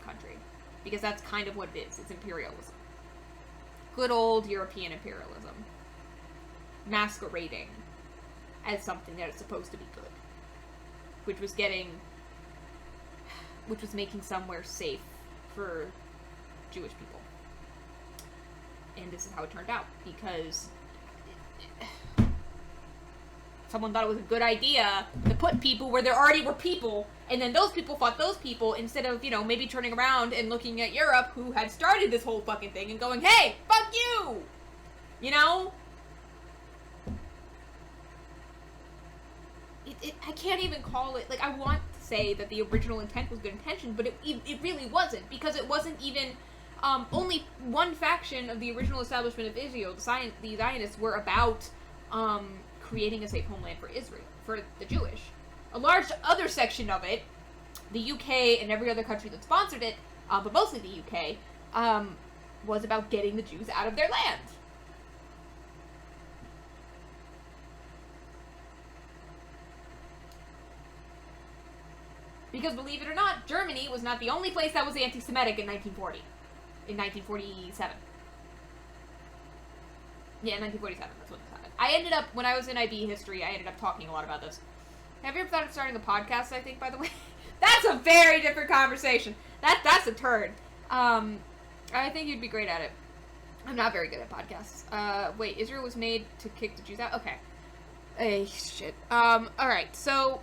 country. Because that's kind of what it is. It's imperialism. Good old European imperialism. Masquerading as something that is supposed to be good. Which was making somewhere safe for Jewish people. And this is how it turned out. Because someone thought it was a good idea to put people where there already were people, and then those people fought those people, instead of, you know, maybe turning around and looking at Europe, who had started this whole fucking thing, and going, hey, fuck you! You know? I can't even call it, like, I want to say that the original intent was good intention, but it really wasn't, because it wasn't even, only one faction of the original establishment of Israel, the Zionists, were about, creating a safe homeland for Israel, for the Jewish. A large other section of it, the UK and every other country that sponsored it, but mostly the UK, was about getting the Jews out of their land. Because believe it or not, Germany was not the only place that was anti-Semitic in 1940. In 1947. Yeah, 1947, that's when this happened. I ended up, when I was in IB history, I ended up talking a lot about this. Have you ever thought of starting a podcast, I think, by the way? That's a very different conversation. That's a turn. I think you'd be great at it. I'm not very good at podcasts. Wait, Israel was made to kick the Jews out? Okay. Hey, shit. Alright, so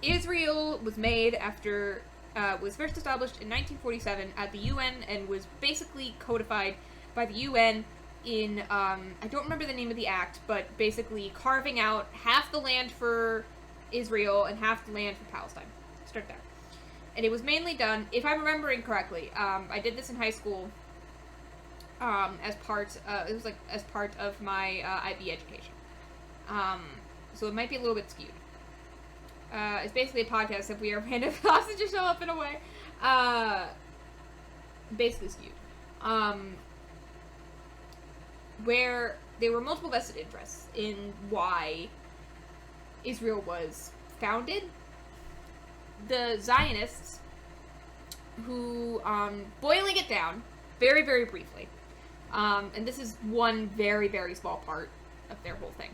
Israel was made after, was first established in 1947 at the UN and was basically codified by the UN in, I don't remember the name of the act, but basically carving out half the land for Israel and half the land for Palestine. Start there. And it was mainly done, if I'm remembering correctly, I did this in high school, as part of my, IB education. So it might be a little bit skewed. It's basically a podcast if we are random thoughts that just show up in a way. Basically skewed. Where there were multiple vested interests in why Israel was founded. The Zionists, who, boiling it down, very, very briefly, and this is one very, very small part of their whole thing,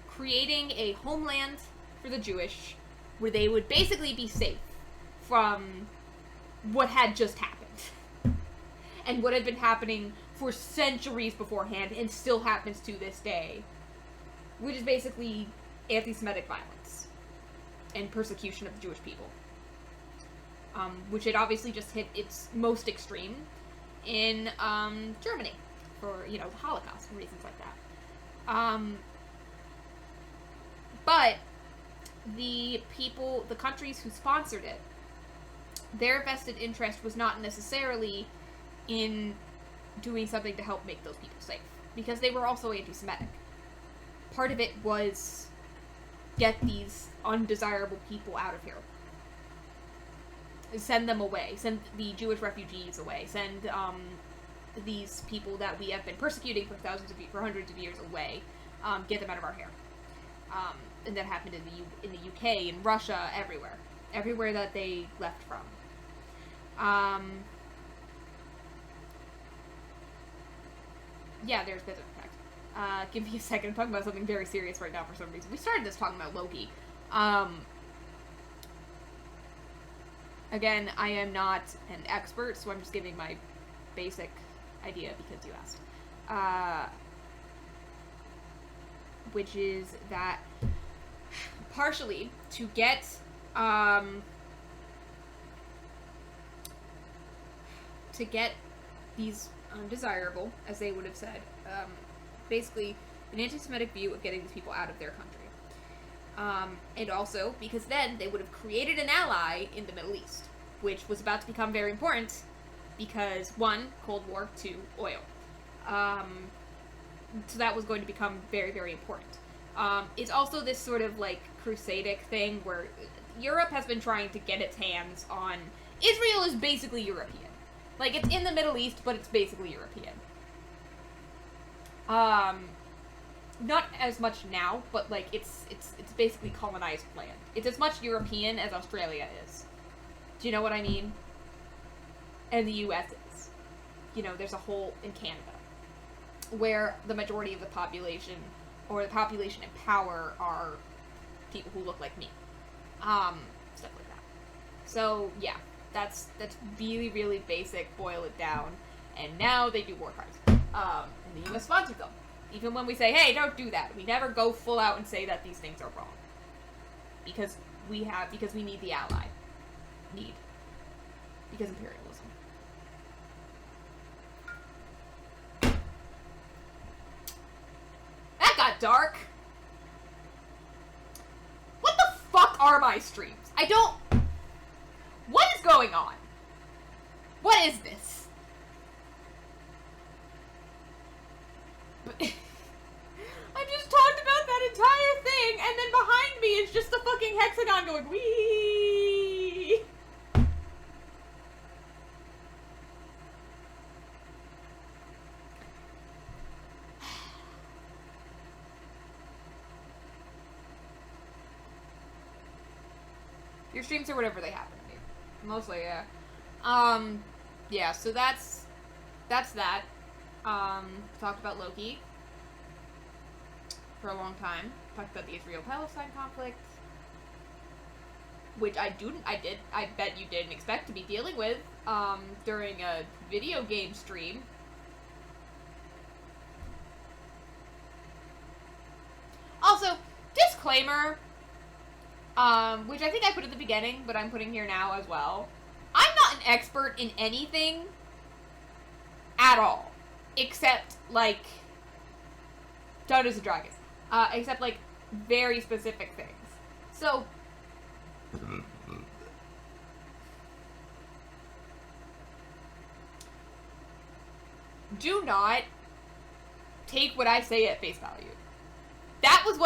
creating a homeland for the Jewish, where they would basically be safe from what had just happened, and what had been happening for centuries beforehand, and still happens to this day, which is basically anti-Semitic violence and persecution of the Jewish people, which had obviously just hit its most extreme in Germany for, the Holocaust and reasons like that. But the countries who sponsored it, their vested interest was not necessarily in doing something to help make those people safe, because they were also anti-Semitic. Part of it was get these undesirable people out of here. Send them away. Send the Jewish refugees away. Send these people that we have been persecuting for hundreds of years away. Get them out of our hair. And that happened in the UK, in Russia, everywhere that they left from. Yeah, there's business effect. Give me a second. I'm talking about something very serious right now for some reason. We started this talking about Loki. Again, I am not an expert, so I'm just giving my basic idea because you asked. Which is that partially to get these undesirable, as they would have said, basically an anti-Semitic view of getting these people out of their country. And also because then they would have created an ally in the Middle East, which was about to become very important because, 1, Cold War, 2, oil. So that was going to become very, very important. It's also this sort of, crusadic thing where Europe has been trying to get its hands on... Israel is basically European. It's in the Middle East, but it's basically European. Not as much now, but, it's basically colonized land. It's as much European as Australia is. Do you know what I mean? And the US is. There's a hole in Canada, where the majority of the population, or the population in power, are people who look like me. Stuff like that. So, yeah. That's really, really basic, boil it down. And now they do war crimes. And the US sponsors them. Even when we say, hey, don't do that, we never go full out and say that these things are wrong. Because we need the ally. Because imperialism. That got dark. What the fuck are my streams? What is going on? What is this? I just talked about that entire thing, and then behind me is just the fucking hexagon going, wee. Your streams are whatever they happen to be. Mostly, yeah. Yeah, so that's that. Talked about Loki for a long time. Talked about the Israel-Palestine conflict, which I bet you didn't expect to be dealing with, during a video game stream. Also, disclaimer, which I think I put at the beginning, but I'm putting here now as well. I'm not an expert in anything at all, except, like, Dungeons & Dragons. Except, like, very specific things. So, do not take what I say at face value. That was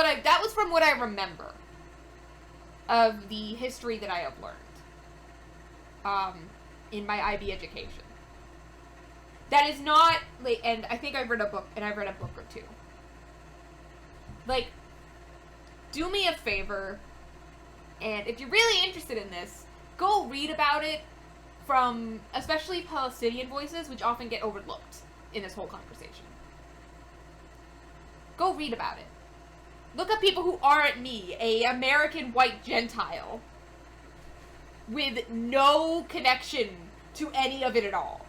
from what I remember of the history that I have learned, in my IB education. That is not, like, and I think I've read a book or two. Like, do me a favor, and if you're really interested in this, go read about it from, especially Palestinian voices, which often get overlooked in this whole conversation. Go read about it. Look up people who aren't me, a American white Gentile, with no connection to any of it at all.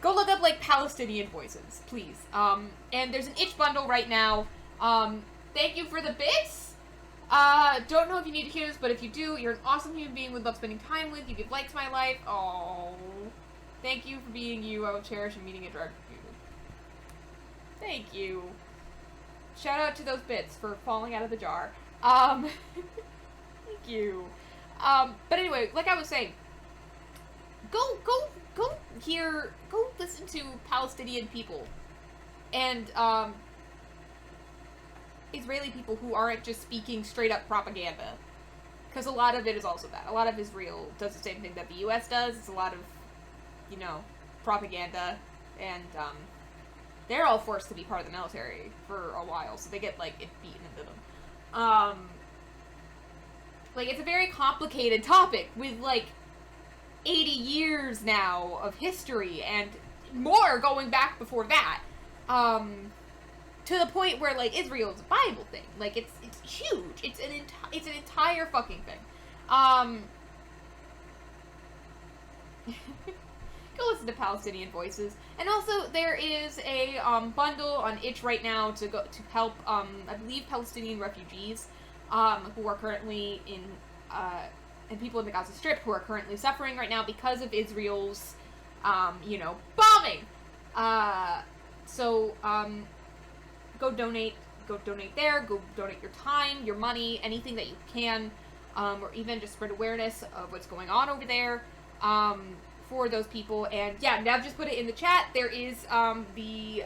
Go look up, like, Palestinian voices, please. And there's an itch bundle right now. Thank you for the bits. Don't know if you need to hear this, but if you do, you're an awesome human being with love spending time with. You give light to my life. Oh, thank you for being you. I will cherish and meeting a drug you. Thank you. Shout out to those bits for falling out of the jar. Thank you. But anyway, like I was saying, go listen to Palestinian people and, Israeli people who aren't just speaking straight up propaganda. Because a lot of it is also that. A lot of Israel does the same thing that the US does. It's a lot of, you know, propaganda. And, they're all forced to be part of the military for a while, so they get, like, it beaten into them. Like, it's a very complicated topic with, like, 80 years now of history, and more going back before that. To the point where, like, Israel's a Bible thing. Like, it's huge. It's an entire fucking thing. Go listen to Palestinian voices. And also, there is a bundle on itch right now to help, I believe, Palestinian refugees who are currently in, and people in the Gaza Strip who are currently suffering right now because of Israel's, you know, bombing. So, go donate there, go donate your time, your money, anything that you can, or even just spread awareness of what's going on over there, for those people. And yeah, Nev just put it in the chat. There is, the,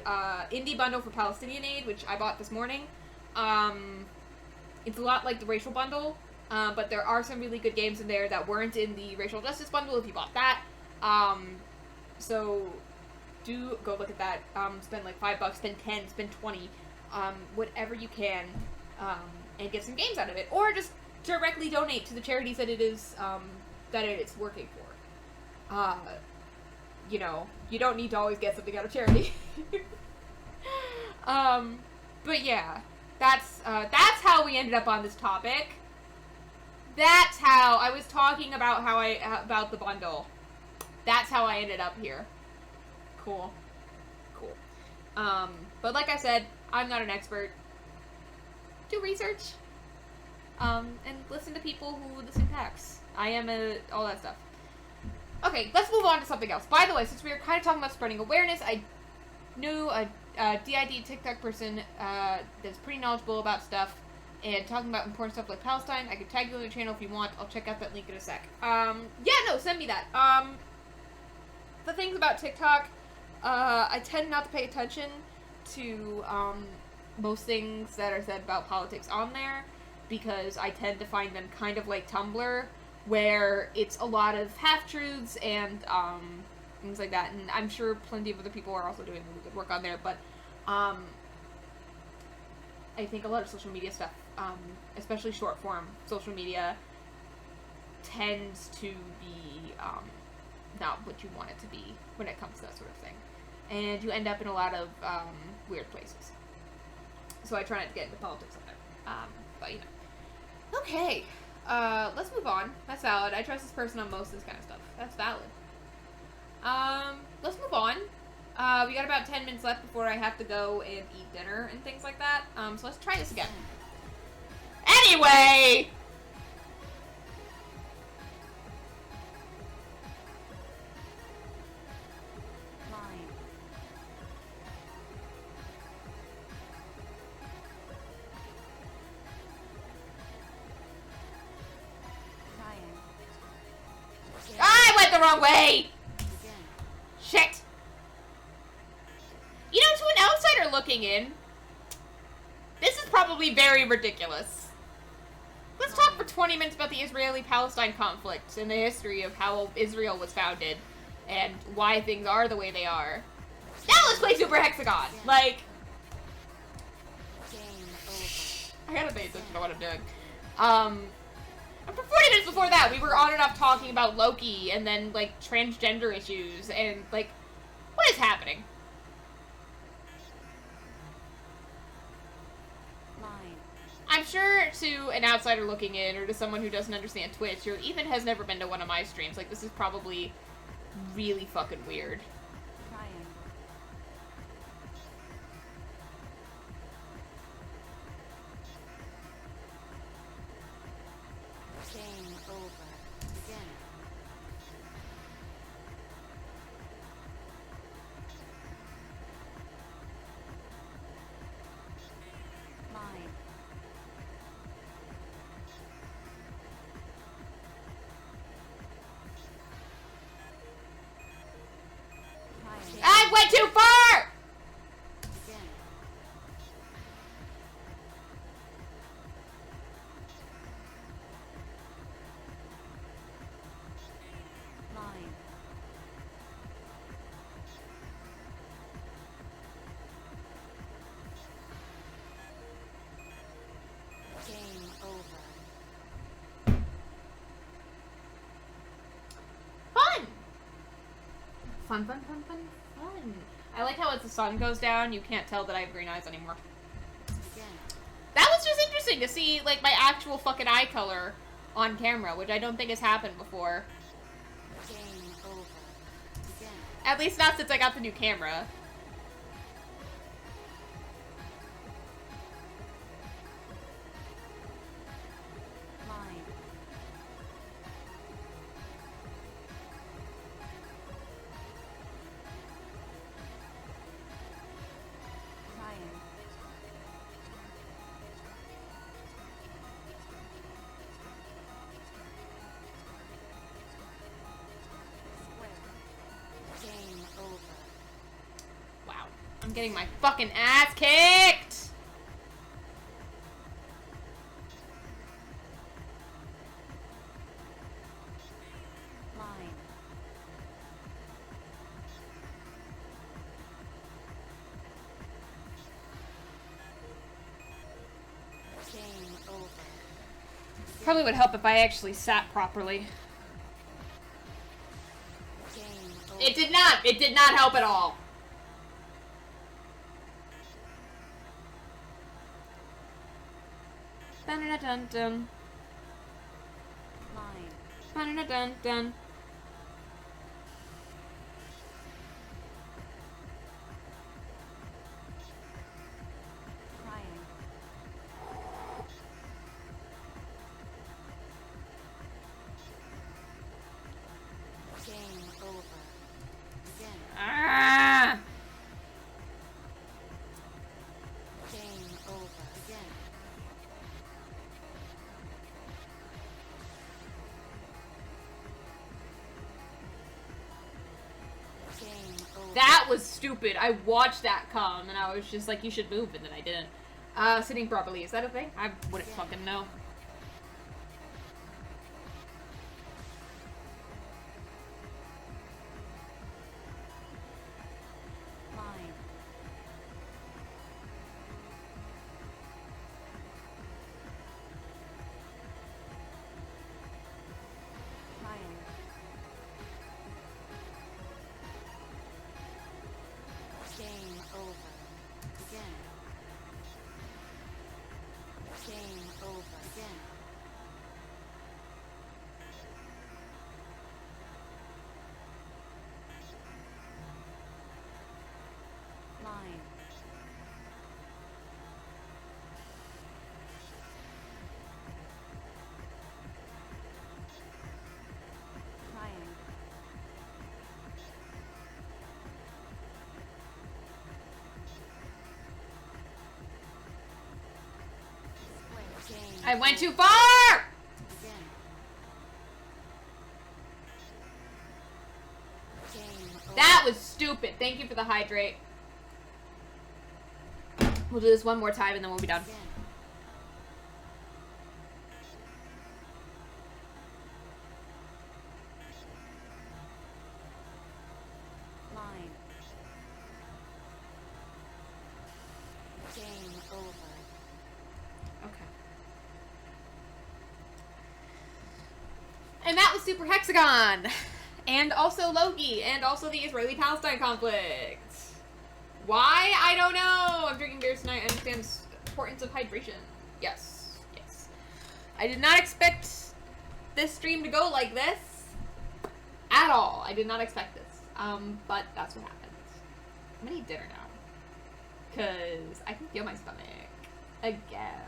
indie bundle for Palestinian Aid, which I bought this morning. It's a lot like the racial bundle, but there are some really good games in there that weren't in the racial justice bundle if you bought that. So do go look at that. Spend like $5, spend 10, spend 20, whatever you can, and get some games out of it, or just directly donate to the charities that it is working for. You know, you don't need to always get something out of charity. But yeah, that's how we ended up on this topic. That's how I was talking about about the bundle. That's how I ended up here. Cool. But like I said, I'm not an expert. Do research. And listen to people who this impacts. all that stuff. Okay, let's move on to something else. By the way, since we were kind of talking about spreading awareness, I knew a DID TikTok person that's pretty knowledgeable about stuff and talking about important stuff like Palestine. I could tag you on the channel if you want. I'll check out that link in a sec. Yeah, no, send me that. The things about TikTok, I tend not to pay attention to most things that are said about politics on there because I tend to find them kind of like Tumblr, where it's a lot of half-truths and things like that, and I'm sure plenty of other people are also doing really good work on there, but I think a lot of social media stuff, especially short-form social media, tends to be not what you want it to be when it comes to that sort of thing. And you end up in a lot of weird places. So I try not to get into politics on there. But, you know. Okay. Let's move on. That's valid. I trust this person on most of this kind of stuff. That's valid. Let's move on. We got about 10 minutes left before I have to go and eat dinner and things like that. So let's try this again. Anyway! Line. Triangle. I went the wrong way! Again. Shit! You know, to an outsider looking in, this is probably very ridiculous. Let's talk for 20 minutes about the Israeli-Palestine conflict and the history of how Israel was founded and why things are the way they are. Now let's play Super Hexagon! Like, Game over. I gotta pay attention to what I'm doing. And for 40 minutes before that, we were on and off talking about Loki and then, like, transgender issues and, like, what is happening? Line. I'm sure to an outsider looking in, or to someone who doesn't understand Twitch, or even has never been to one of my streams, like, this is probably really fucking weird. Triangle. Game over. Again. Line. Triangle. I went too far! Again. Line. Game over. Fun! Fun, fun, fun, fun, fun. I like how as the sun goes down, you can't tell that I have green eyes anymore. Again. That was just interesting to see, like, my actual fucking eye color on camera, which I don't think has happened before. Game over. Again. At least not since I got the new camera. Line. Triangle. Square. Game over. Wow. I'm getting my fucking ass kicked! Line. Game over. Probably would help if I actually sat properly. Game over. It did not! It did not help at all. Dun-dun-dun-dun. Line. Dun-dun-dun-dun. Triangle. Game over. Again. Ah! Game over. Again. Game over. That was stupid. I watched that come, and I was just like, you should move, and then I didn't. Sitting properly, is that a thing? I wouldn't fucking know. Line. Again. Game over. Again. Line. Crying. Square. Game. I went too far! Again. Game over. That was stupid. Thank you for the hydrate. We'll do this one more time and then we'll be done. Again. Line. Game over. Okay. And that was Super Hexagon! And also Loki, and also the Israeli-Palestine conflict. Why? I don't know! I'm drinking beer tonight. I understand the importance of hydration. Yes. Yes. I did not expect this stream to go like this. At all. I did not expect this. But that's what happens. I'm gonna eat dinner now. Because I can feel my stomach. Again.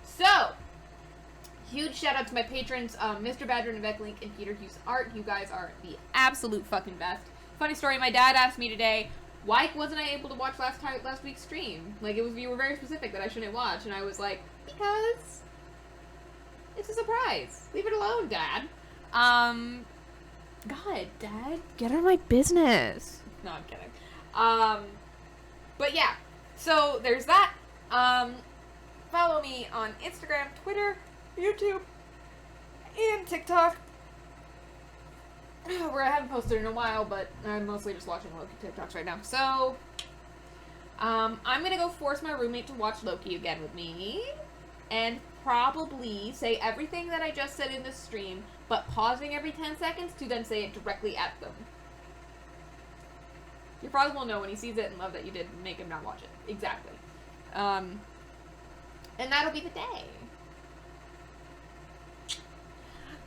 So, huge shout out to my patrons, Mr. Badger, Nevek Link, and Peter Hughes Art. You guys are the absolute fucking best. Funny story, my dad asked me today, why wasn't I able to watch last week's stream? Like, you were very specific that I shouldn't watch, and I was like, because it's a surprise. Leave it alone, Dad. God, Dad, get out of my business. No, I'm kidding. But yeah, so there's that. Follow me on Instagram, Twitter, YouTube, and TikTok. Where I haven't posted in a while, but I'm mostly just watching Loki TikToks right now. So, I'm gonna go force my roommate to watch Loki again with me, and probably say everything that I just said in this stream, but pausing every 10 seconds to then say it directly at them. Your father will know when he sees it and love that you did make him not watch it. Exactly. And that'll be the day.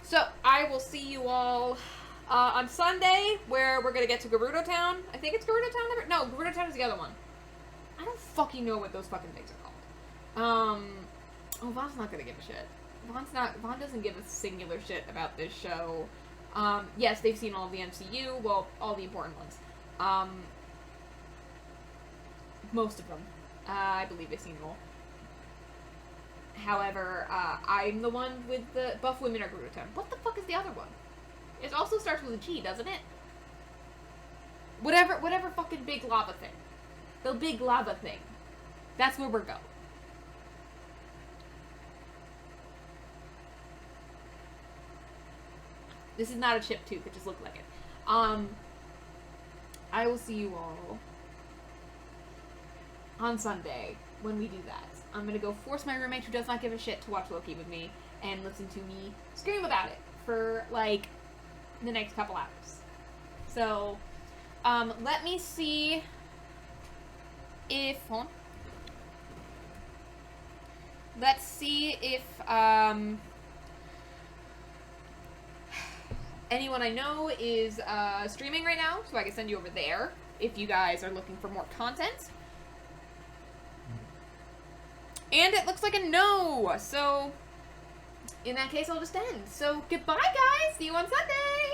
So, I will see you all on Sunday, where we're gonna get to Gerudo Town. I think it's Gerudo Town? No, Gerudo Town is the other one. I don't fucking know what those fucking things are called. Oh, Vaughn's not gonna give a shit. Vaughn doesn't give a singular shit about this show. Yes, they've seen all of the MCU, well, all the important ones. Most of them. I believe they've seen them all. However, I'm the one with the buff women are Gerudo Town. What the fuck is the other one? It also starts with a G, doesn't it? Whatever fucking big lava thing. The big lava thing. That's where we're going. This is not a chipped tooth, it just looked like it. I will see you all on Sunday when we do that. I'm gonna go force my roommate who does not give a shit to watch Loki with me and listen to me scream about it for, like, the next couple hours. So, let me see if, hold on. Let's see if, anyone I know is, streaming right now, so I can send you over there if you guys are looking for more content. And it looks like a no, so in that case, I'll just end. So, goodbye, guys! See you on Sunday!